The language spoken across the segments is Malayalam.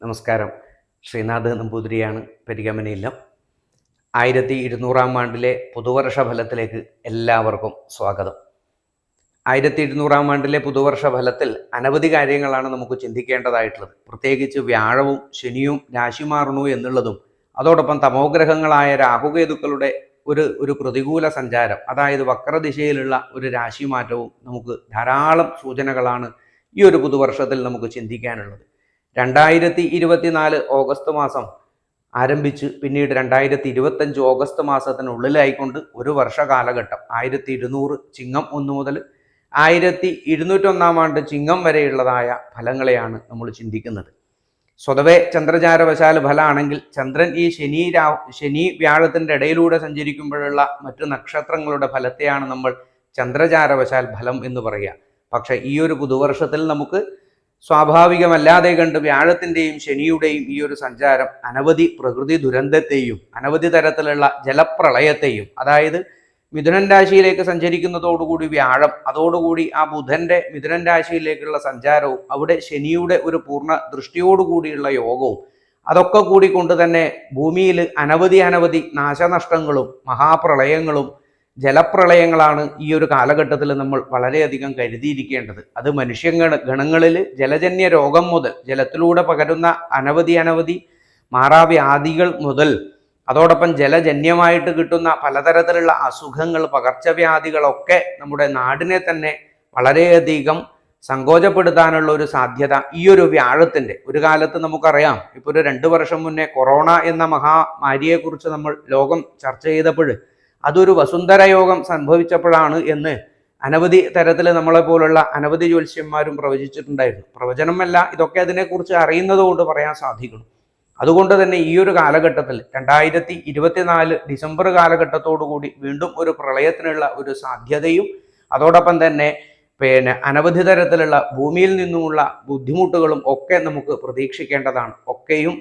നമസ്കാരം. ശ്രീനാഥ് നമ്പൂതിരിയാണ്, പെരികമനയില്ലം. 1200-ാം ആണ്ടിലെ പുതുവർഷ ഫലത്തിലേക്ക് എല്ലാവർക്കും സ്വാഗതം. 1200-ാം ആണ്ടിലെ പുതുവർഷ ഫലത്തിൽ അനവധി കാര്യങ്ങളാണ് നമുക്ക് ചിന്തിക്കേണ്ടതായിട്ടുള്ളത്. പ്രത്യേകിച്ച് വ്യാഴവും ശനിയും രാശി മാറുന്നു എന്നുള്ളതും, അതോടൊപ്പം തമോഗ്രഹങ്ങളായ രാഹുകേതുക്കളുടെ ഒരു പ്രതികൂല സഞ്ചാരം, അതായത് വക്രദിശയിലുള്ള ഒരു രാശി മാറ്റവും നമുക്ക് ധാരാളം സൂചനകളാണ് ഈ ഒരു പുതുവർഷത്തിൽ നമുക്ക് ചിന്തിക്കാനുള്ളത്. 2024 ഓഗസ്റ്റ് മാസം ആരംഭിച്ച് പിന്നീട് 2025 ഓഗസ്റ്റ് മാസത്തിനുള്ളിലായിക്കൊണ്ട് ഒരു വർഷ കാലഘട്ടം 1200 ചിങ്ങം 1 മുതൽ 1201 ആണ്ട് ചിങ്ങം വരെയുള്ളതായ ഫലങ്ങളെയാണ് നമ്മൾ ചിന്തിക്കുന്നത്. സ്വതവേ ചന്ദ്രചാരവശാൽ ഫലമാണെങ്കിൽ ചന്ദ്രൻ ഈ ശനി വ്യാഴത്തിൻ്റെ ഇടയിലൂടെ സഞ്ചരിക്കുമ്പോഴുള്ള മറ്റു നക്ഷത്രങ്ങളുടെ ഫലത്തെയാണ് നമ്മൾ ചന്ദ്രചാരവശാൽ ഫലം എന്ന് പറയുക. പക്ഷേ ഈ ഒരു പുതുവർഷത്തിൽ നമുക്ക് സ്വാഭാവികമല്ലാതെ കണ്ട് വ്യാഴത്തിൻ്റെയും ശനിയുടെയും ഈ ഒരു സഞ്ചാരം അനവധി പ്രകൃതി ദുരന്തത്തെയും അനവധി തരത്തിലുള്ള ജലപ്രളയത്തെയും, അതായത് മിഥുനൻ രാശിയിലേക്ക് സഞ്ചരിക്കുന്നതോടുകൂടി വ്യാഴം, അതോടുകൂടി ആ ബുധൻ്റെ മിഥുനൻ രാശിയിലേക്കുള്ള സഞ്ചാരവും അവിടെ ശനിയുടെ ഒരു പൂർണ്ണ ദൃഷ്ടിയോടുകൂടിയുള്ള യോഗവും, അതൊക്കെ കൂടി കൊണ്ട് തന്നെ ഭൂമിയിൽ അനവധി നാശനഷ്ടങ്ങളും മഹാപ്രളയങ്ങളും ജലപ്രളയങ്ങളാണ് ഈ ഒരു കാലഘട്ടത്തിൽ നമ്മൾ വളരെയധികം കരുതിയിരിക്കേണ്ടത്. അത് ഗണങ്ങളിൽ ജലജന്യ രോഗം മുതൽ, ജലത്തിലൂടെ പകരുന്ന അനവധി മാറാവ്യാധികൾ മുതൽ, അതോടൊപ്പം ജലജന്യമായിട്ട് കിട്ടുന്ന പലതരത്തിലുള്ള അസുഖങ്ങൾ, പകർച്ചവ്യാധികളൊക്കെ നമ്മുടെ നാടിനെ തന്നെ വളരെയധികം സങ്കോചപ്പെടുത്താനുള്ള ഒരു സാധ്യത ഈ ഒരു വ്യാഴത്തിൻ്റെ. ഒരു കാലത്ത് നമുക്കറിയാം, ഇപ്പോൾ ഒരു 2 വർഷം മുന്നേ കൊറോണ എന്ന മഹാമാരിയെക്കുറിച്ച് നമ്മൾ ലോകം ചർച്ച ചെയ്തപ്പോൾ അതൊരു വസുന്ധര യോഗം സംഭവിച്ചപ്പോഴാണ് എന്ന് അനവധി തരത്തിൽ നമ്മളെ പോലുള്ള അനവധി ജ്യോത്സ്യന്മാരും പ്രവചിച്ചിട്ടുണ്ടായിരുന്നു. പ്രവചനമല്ല, ഇതൊക്കെ അതിനെക്കുറിച്ച് അറിയുന്നത് കൊണ്ട് പറയാൻ സാധിക്കണം. അതുകൊണ്ട് തന്നെ ഈ ഒരു കാലഘട്ടത്തിൽ 2024 ഡിസംബർ കാലഘട്ടത്തോടുകൂടി വീണ്ടും ഒരു പ്രളയത്തിനുള്ള ഒരു സാധ്യതയും, അതോടൊപ്പം തന്നെ അനവധി തരത്തിലുള്ള ഭൂമിയിൽ നിന്നുമുള്ള ബുദ്ധിമുട്ടുകളും ഒക്കെ നമുക്ക് പ്രതീക്ഷിക്കേണ്ടതാണ്. ഒക്കെയും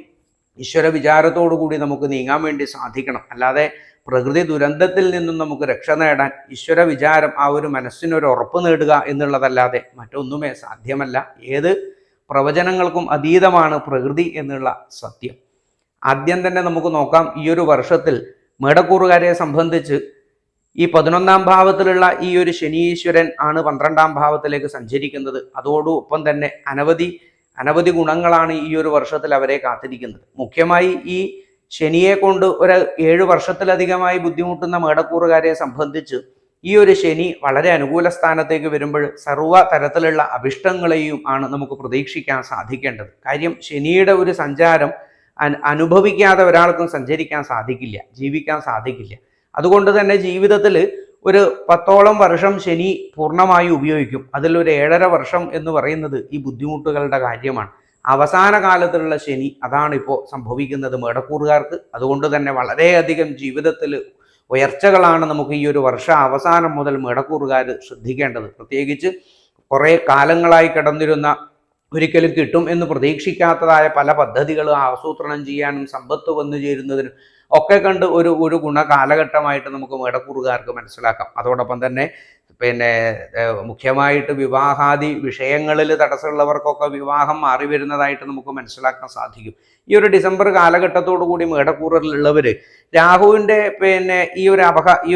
ഈശ്വര വിചാരത്തോടു കൂടി നമുക്ക് നീങ്ങാൻ വേണ്ടി സാധിക്കണം. അല്ലാതെ പ്രകൃതി ദുരന്തത്തിൽ നിന്നും നമുക്ക് രക്ഷ നേടാൻ ഈശ്വര വിചാരം, ആ ഒരു മനസ്സിനൊരു ഉറപ്പ് നേടുക എന്നുള്ളതല്ലാതെ മറ്റൊന്നുമേ സാധ്യമല്ല. ഏത് പ്രവചനങ്ങൾക്കും അതീതമാണ് പ്രകൃതി എന്നുള്ള സത്യം. ആദ്യം തന്നെ നമുക്ക് നോക്കാം, ഈ ഒരു വർഷത്തിൽ മേടക്കൂറുകാരെ സംബന്ധിച്ച് ഈ 11-ാം ഭാവത്തിലുള്ള ഈ ഒരു ശനീശ്വരൻ ആണ് 12-ാം ഭാവത്തിലേക്ക് സഞ്ചരിക്കുന്നത്. അതോടൊപ്പം തന്നെ അനവധി ഗുണങ്ങളാണ് ഈ ഒരു വർഷത്തിൽ അവരെ കാത്തിരിക്കുന്നത്. മുഖ്യമായി ഈ ശനിയെ കൊണ്ട് ഒരു 7 വർഷത്തിലധികമായി ബുദ്ധിമുട്ടുന്ന മേടക്കൂറുകാരെ സംബന്ധിച്ച് ഈ ഒരു ശനി വളരെ അനുകൂല സ്ഥാനത്തേക്ക് വരുമ്പോൾ സർവ്വ തരത്തിലുള്ള അഭിഷ്ടങ്ങളെയും ആണ് നമുക്ക് പ്രതീക്ഷിക്കാൻ സാധിക്കേണ്ടത്. കാര്യം ശനിയുടെ ഒരു സഞ്ചാരം അനുഭവിക്കാതെ ഒരാൾക്കും സഞ്ചരിക്കാൻ സാധിക്കില്ല, ജീവിക്കാൻ സാധിക്കില്ല. അതുകൊണ്ട് തന്നെ ജീവിതത്തിൽ ഒരു 10ഓളം വർഷം ശനി പൂർണ്ണമായി ഉപയോഗിക്കും. അതിലൊരു 7.5 വർഷം എന്ന് പറയുന്നത് ഈ ബുദ്ധിമുട്ടുകളുടെ കാര്യമാണ്. അവസാന കാലത്തുള്ള ശനി, അതാണ് ഇപ്പോൾ സംഭവിക്കുന്നത് മേടക്കൂറുകാർക്ക്. അതുകൊണ്ട് തന്നെ വളരെയധികം ജീവിതത്തിൽ ഉയർച്ചകളാണ് നമുക്ക് ഈ ഒരു വർഷ അവസാനം മുതൽ മേടക്കൂറുകാർ ശ്രദ്ധിക്കേണ്ടത്. പ്രത്യേകിച്ച് കുറേ കാലങ്ങളായി കിടന്നിരുന്ന, ഒരിക്കലും കിട്ടും എന്ന് പ്രതീക്ഷിക്കാത്തതായ പല പദ്ധതികളും ആസൂത്രണം ചെയ്യാനും സമ്പത്ത് വന്നു ചേരുന്നതിനും ഒക്കെ കണ്ട് ഒരു ഗുണ കാലഘട്ടമായിട്ട് നമുക്ക് മേടക്കൂറുകാർക്ക് മനസ്സിലാക്കാം. അതോടൊപ്പം തന്നെ മുഖ്യമായിട്ട് വിവാഹാദി വിഷയങ്ങളിൽ തടസ്സമുള്ളവർക്കൊക്കെ വിവാഹം മാറി വരുന്നതായിട്ട് നമുക്ക് മനസ്സിലാക്കാൻ സാധിക്കും. ഈ ഒരു ഡിസംബർ കാലഘട്ടത്തോടു കൂടി മേടക്കൂറിലുള്ളവർ രാഹുവിൻ്റെ ഈ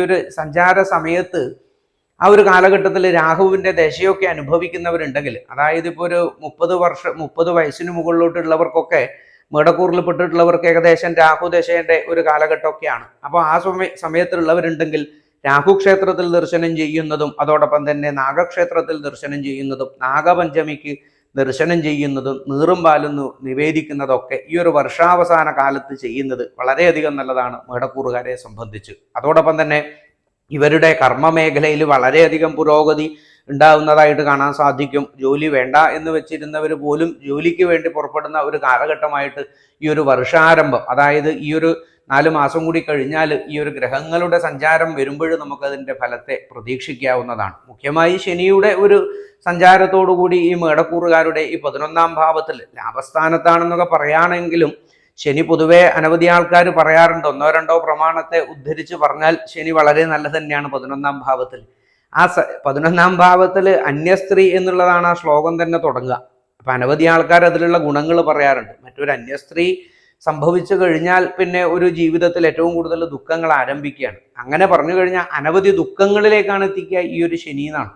ഒരു സഞ്ചാര സമയത്ത്, ആ ഒരു കാലഘട്ടത്തിൽ രാഹുവിൻ്റെ ദശയൊക്കെ അനുഭവിക്കുന്നവരുണ്ടെങ്കിൽ, അതായത് ഇപ്പോൾ ഒരു 30 വയസ്സിന് മുകളിലോട്ടുള്ളവർക്കൊക്കെ, മേടക്കൂറിൽ പെട്ടിട്ടുള്ളവർക്ക് ഏകദേശം രാഹുദശയുടെ ഒരു കാലഘട്ടമൊക്കെയാണ്. അപ്പോൾ ആ സമയത്തുള്ളവരുണ്ടെങ്കിൽ രാഹു ക്ഷേത്രത്തിൽ ദർശനം ചെയ്യുന്നതും, അതോടൊപ്പം തന്നെ നാഗക്ഷേത്രത്തിൽ ദർശനം ചെയ്യുന്നതും, നാഗപഞ്ചമിക്ക് ദർശനം ചെയ്യുന്നതും, നീറും പാലും നിവേദിക്കുന്നതൊക്കെ ഈ ഒരു വർഷാവസാന കാലത്ത് ചെയ്യുന്നത് വളരെയധികം നല്ലതാണ് മേടക്കൂറുകാരെ സംബന്ധിച്ച്. അതോടൊപ്പം തന്നെ ഇവരുടെ കർമ്മമേഖലയിൽ വളരെയധികം പുരോഗതി ഉണ്ടാവുന്നതായിട്ട് കാണാൻ സാധിക്കും. ജോലി വേണ്ട എന്ന് വെച്ചിരുന്നവർ പോലും ജോലിക്ക് വേണ്ടി പുറപ്പെടുന്ന ഒരു കാലഘട്ടമായിട്ട് ഈ ഒരു വർഷാരംഭം, അതായത് ഈ ഒരു 4 മാസം കൂടി കഴിഞ്ഞാൽ ഈ ഒരു ഗ്രഹങ്ങളുടെ സഞ്ചാരം വരുമ്പോൾ നമുക്കതിൻ്റെ ഫലത്തെ പ്രതീക്ഷിക്കാവുന്നതാണ്. മുഖ്യമായി ശനിയുടെ ഒരു സഞ്ചാരത്തോടു കൂടി ഈ മേടക്കൂറുകാരുടെ ഈ 11-ാം ഭാവത്തിൽ ലാഭസ്ഥാനത്താണെന്നൊക്കെ പറയുകയാണെങ്കിലും, ശനി പൊതുവെ അനവധി ആൾക്കാർ പറയാറുണ്ട്, 1-2 പ്രമാണത്തെ ഉദ്ധരിച്ച് പറഞ്ഞാൽ ശനി വളരെ നല്ല തന്നെയാണ് 11-ാം ഭാവത്തിൽ. ആ 11-ാം ഭാവത്തിൽ അന്യസ്ത്രീ എന്നുള്ളതാണ് ആ ശ്ലോകം തന്നെ തുടങ്ങുക. അപ്പം അനവധി ആൾക്കാർ അതിലുള്ള ഗുണങ്ങൾ പറയാറുണ്ട്. മറ്റൊരു അന്യസ്ത്രീ സംഭവിച്ചു കഴിഞ്ഞാൽ പിന്നെ ഒരു ജീവിതത്തിൽ ഏറ്റവും കൂടുതൽ ദുഃഖങ്ങൾ ആരംഭിക്കുകയാണ്. അങ്ങനെ പറഞ്ഞു കഴിഞ്ഞാൽ അനവധി ദുഃഖങ്ങളിലേക്കാണ് എത്തിക്കുക ഈ ഒരു ശനി എന്നാണ്.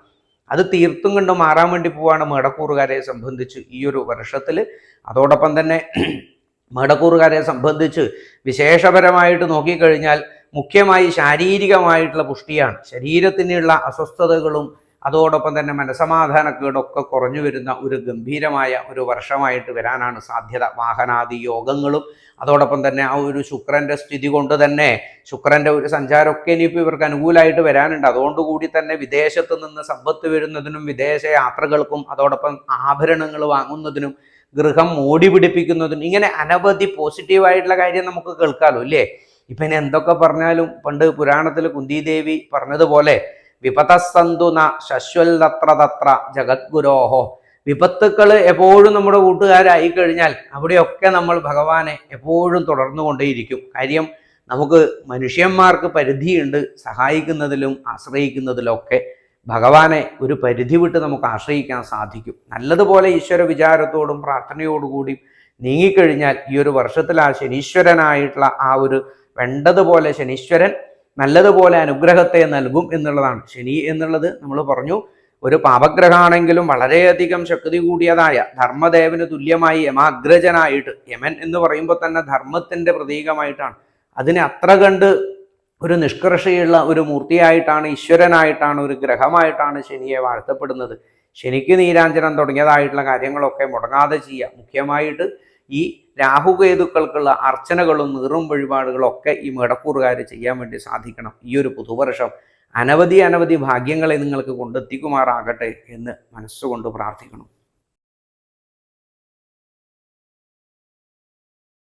അത് തീർത്തും കണ്ട് മാറാൻ വേണ്ടി പോവാണ് മേടക്കൂറുകാരെ സംബന്ധിച്ച് ഈ ഒരു വർഷത്തിൽ. അതോടൊപ്പം തന്നെ മേടക്കൂറുകാരെ സംബന്ധിച്ച് വിശേഷപരമായിട്ട് നോക്കിക്കഴിഞ്ഞാൽ മുഖ്യമായി ശാരീരികമായിട്ടുള്ള പുഷ്ടിയാണ്. ശരീരത്തിനുള്ള അസ്വസ്ഥതകളും അതോടൊപ്പം തന്നെ മനസമാധാനക്കേടൊക്കെ കുറഞ്ഞു വരുന്ന ഒരു ഗംഭീരമായ ഒരു വർഷമായിട്ട് വരാനാണ് സാധ്യത. വാഹനാദി യോഗങ്ങളും അതോടൊപ്പം തന്നെ ആ ഒരു ശുക്രൻ്റെ സ്ഥിതി കൊണ്ട് തന്നെ ശുക്രൻ്റെ ഒരു സഞ്ചാരമൊക്കെ ഇനിയിപ്പോൾ ഇവർക്ക് അനുകൂലമായിട്ട് വരാനുണ്ട്. അതുകൊണ്ടുകൂടി തന്നെ വിദേശത്ത് നിന്ന് സമ്പത്ത് വരുന്നതിനും വിദേശ യാത്രകൾക്കും അതോടൊപ്പം ആഭരണങ്ങൾ വാങ്ങുന്നതിനും ഗൃഹം മോടി പിടിപ്പിക്കുന്നതിനും ഇങ്ങനെ അനവധി പോസിറ്റീവായിട്ടുള്ള കാര്യം നമുക്ക് കേൾക്കാമല്ലോ ഇല്ലേ. ഇപ്പം ഇനി എന്തൊക്കെ പറഞ്ഞാലും പണ്ട് പുരാണത്തിൽ കുന്തിദേവി പറഞ്ഞതുപോലെ വിപതസ്സന്തുന ശശ്വൽതത്ര തത്ര ജഗദ്ഗുരോഹോ, വിപത്തുക്കൾ എപ്പോഴും നമ്മുടെ കൂട്ടുകാരായി കഴിഞ്ഞാൽ അവിടെയൊക്കെ നമ്മൾ ഭഗവാനെ എപ്പോഴും തുടർന്നു കൊണ്ടേയിരിക്കും. കാര്യം നമുക്ക് മനുഷ്യന്മാർക്ക് പരിധിയുണ്ട്, സഹായിക്കുന്നതിലും ആശ്രയിക്കുന്നതിലൊക്കെ ഭഗവാനെ ഒരു പരിധി വിട്ട് നമുക്ക് ആശ്രയിക്കാൻ സാധിക്കും. നല്ലതുപോലെ ഈശ്വര വിചാരത്തോടും പ്രാർത്ഥനയോടുകൂടി നീങ്ങിക്കഴിഞ്ഞാൽ ഈ ഒരു വർഷത്തിൽ ആ ശനീശ്വരനായിട്ടുള്ള ആ ഒരു വേണ്ടതുപോലെ ശനീശ്വരൻ നല്ലതുപോലെ അനുഗ്രഹത്തെ നൽകും എന്നുള്ളതാണ്. ശനി എന്നുള്ളത് നമ്മൾ പറഞ്ഞു ഒരു പാപഗ്രഹമാണെങ്കിലും വളരെയധികം ശക്തി കൂടിയതായ ധർമ്മദേവന് തുല്യമായി യമാഗ്രജനായിട്ട്, യമൻ എന്ന് പറയുമ്പോൾ തന്നെ ധർമ്മത്തിൻ്റെ പ്രതീകമായിട്ടാണ്. അതിന് അത്ര കണ്ട് ഒരു നിഷ്കർഷയുള്ള ഒരു മൂർത്തിയായിട്ടാണ്, ഈശ്വരനായിട്ടാണ്, ഒരു ഗ്രഹമായിട്ടാണ് ശനിയെ വാഴ്ത്തപ്പെടുന്നത്. ശനിക്ക് നീരാഞ്ജനം തുടങ്ങിയതായിട്ടുള്ള കാര്യങ്ങളൊക്കെ മുടങ്ങാതെ ചെയ്യുക. മുഖ്യമായിട്ട് ഈ രാഹുകേതുക്കൾക്കുള്ള അർച്ചനകളും നീറും വഴിപാടുകളും ഒക്കെ ഈ മേടക്കൂറുകാർ ചെയ്യാൻ വേണ്ടി സാധിക്കണം. ഈ ഒരു പുതുവർഷം അനവധി ഭാഗ്യങ്ങളെ നിങ്ങൾക്ക് കൊണ്ടെത്തിക്കുമാറാകട്ടെ എന്ന് മനസ്സുകൊണ്ട് പ്രാർത്ഥിക്കണം.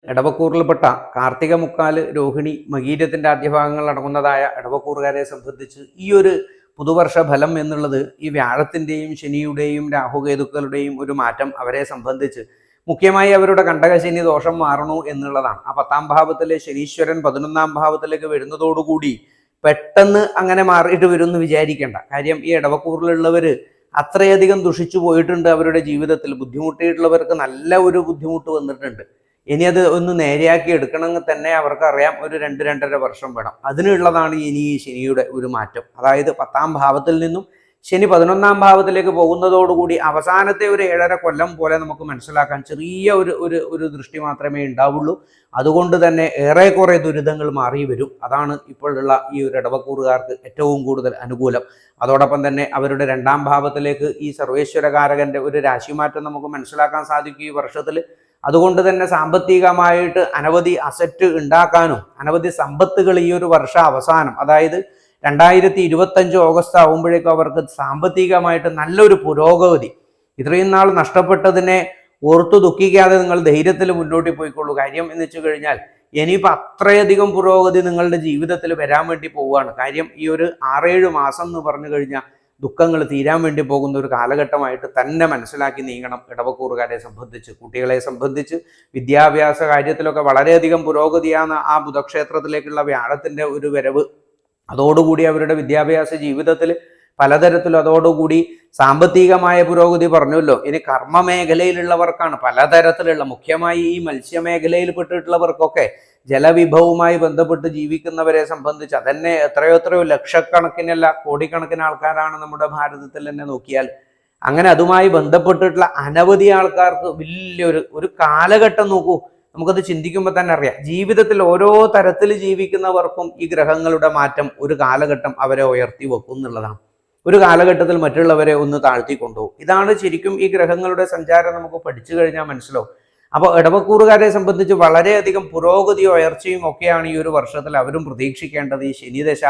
ഇടവക്കൂറിൽപ്പെട്ട കാർത്തിക മുക്കാല്, രോഹിണി, മകീരത്തിൻ്റെ ആദ്യഭാഗങ്ങൾ അടങ്ങുന്നതായ ഇടവക്കൂറുകാരെ സംബന്ധിച്ച് ഈ ഒരു പുതുവർഷ ഫലം എന്നുള്ളത് ഈ വ്യാഴത്തിൻ്റെയും ശനിയുടെയും രാഹുകേതുക്കളുടെയും ഒരു മാറ്റം അവരെ സംബന്ധിച്ച് മുഖ്യമായി അവരുടെ കണ്ടകശനി ദോഷം മാറണു എന്നുള്ളതാണ്. ആ 10ാം ഭാവത്തിലെ ശനീശ്വരൻ 11ാം ഭാവത്തിലേക്ക് വരുന്നതോടുകൂടി പെട്ടെന്ന് അങ്ങനെ മാറിയിട്ട് വരുമെന്ന് വിചാരിക്കേണ്ട. കാര്യം ഈ ഇടവക്കൂറിലുള്ളവർ അത്രയധികം ദുഷിച്ചു പോയിട്ടുണ്ട്. അവരുടെ ജീവിതത്തിൽ ബുദ്ധിമുട്ടിയിട്ടുള്ളവർക്ക് നല്ല ഒരു ബുദ്ധിമുട്ട് വന്നിട്ടുണ്ട്. ഇനി അത് ഒന്ന് നേരെയാക്കി എടുക്കണമെങ്കിൽ തന്നെ അവർക്കറിയാം ഒരു 2-2.5 വർഷം വേണം. അതിനുള്ളതാണ് ഇനി ഈ ശനിയുടെ ഒരു മാറ്റം. അതായത് 10ാം ഭാവത്തിൽ നിന്നും ശനി 11ാം ഭാവത്തിലേക്ക് പോകുന്നതോടുകൂടി അവസാനത്തെ ഒരു 7.5 കൊല്ലം പോലെ നമുക്ക് മനസ്സിലാക്കാൻ ചെറിയ ഒരു ദൃഷ്ടി മാത്രമേ ഉണ്ടാവുള്ളൂ. അതുകൊണ്ട് തന്നെ ഏറെക്കുറെ ദുരിതങ്ങൾ മാറി വരും. അതാണ് ഇപ്പോഴുള്ള ഈ ഒരു ഇടവക്കൂറുകാർക്ക് ഏറ്റവും കൂടുതൽ അനുകൂലം. അതോടൊപ്പം തന്നെ അവരുടെ 2ാം ഭാവത്തിലേക്ക് ഈ സർവേശ്വരകാരകന്റെ ഒരു രാശിമാറ്റം നമുക്ക് മനസ്സിലാക്കാൻ സാധിക്കും ഈ വർഷത്തിൽ. അതുകൊണ്ട് തന്നെ സാമ്പത്തികമായിട്ട് അനവധി അസറ്റ് ഉണ്ടാക്കാനും അനവധി സമ്പത്തുകൾ ഈ ഒരു വർഷ അവസാനം, അതായത് 2025 ഓഗസ്റ്റ് ആകുമ്പോഴേക്കും അവർക്ക് സാമ്പത്തികമായിട്ട് നല്ലൊരു പുരോഗതി, ഇത്രയും നാൾ നഷ്ടപ്പെട്ടതിനെ ഓർത്തു ദുഃഖിക്കാതെ നിങ്ങൾ ധൈര്യത്തിൽ മുന്നോട്ട് പോയിക്കൊള്ളൂ. കാര്യം എന്ന് വെച്ച് കഴിഞ്ഞാൽ ഇനിയിപ്പോൾ അത്രയധികം പുരോഗതി നിങ്ങളുടെ ജീവിതത്തിൽ വരാൻ വേണ്ടി പോവുകയാണ്. കാര്യം ഈ ഒരു 6-7 മാസം എന്ന് പറഞ്ഞു കഴിഞ്ഞാൽ ദുഃഖങ്ങൾ തീരാൻ വേണ്ടി പോകുന്ന ഒരു കാലഘട്ടമായിട്ട് തന്നെ മനസ്സിലാക്കി നീങ്ങണം ഇടവക്കൂറുകാരെ സംബന്ധിച്ച്. കുട്ടികളെ സംബന്ധിച്ച് വിദ്യാഭ്യാസ കാര്യത്തിലൊക്കെ വളരെയധികം പുരോഗതിയാണ് ആ ബുധക്ഷേത്രത്തിലേക്കുള്ള വ്യാഴത്തിൻ്റെ ഒരു വരവ്. അതോടുകൂടി അവരുടെ വിദ്യാഭ്യാസ ജീവിതത്തിൽ പലതരത്തിലും, അതോടുകൂടി സാമ്പത്തികമായ പുരോഗതി പറഞ്ഞല്ലോ. ഇനി കർമ്മ മേഖലയിലുള്ളവർക്കാണ് പലതരത്തിലുള്ള, മുഖ്യമായി ഈ മത്സ്യമേഖലയിൽ പെട്ടിട്ടുള്ളവർക്കൊക്കെ ജലവിഭവവുമായി ബന്ധപ്പെട്ട് ജീവിക്കുന്നവരെ സംബന്ധിച്ച് അതന്നെ എത്രയോ ലക്ഷക്കണക്കിനല്ല കോടിക്കണക്കിന് ആൾക്കാരാണ് നമ്മുടെ ഭാരതത്തിൽ തന്നെ നോക്കിയാൽ. അങ്ങനെ അതുമായി ബന്ധപ്പെട്ടിട്ടുള്ള അനവധി ആൾക്കാർക്ക് വലിയൊരു കാലഘട്ടം നോക്കൂ. നമുക്കത് ചിന്തിക്കുമ്പോൾ തന്നെ അറിയാം. ജീവിതത്തിൽ ഓരോ തരത്തിൽ ജീവിക്കുന്നവർക്കും ഈ ഗ്രഹങ്ങളുടെ മാറ്റം ഒരു കാലഘട്ടം അവരെ ഉയർത്തി വെക്കും എന്നുള്ളതാണ്. ഒരു കാലഘട്ടത്തിൽ മറ്റുള്ളവരെ ഒന്ന് താഴ്ത്തി കൊണ്ടുപോകും. ഇതാണ് ശരിക്കും ഈ ഗ്രഹങ്ങളുടെ സഞ്ചാരം നമുക്ക് പഠിച്ചു കഴിഞ്ഞാൽ മനസ്സിലാവും. അപ്പോൾ ഇടവക്കൂറുകാരെ സംബന്ധിച്ച് വളരെയധികം പുരോഗതിയോ ഉയർച്ചയും ഒക്കെയാണ് ഈ ഒരു വർഷത്തിൽ അവരും പ്രതീക്ഷിക്കേണ്ടത്. ഈ ശനിദശ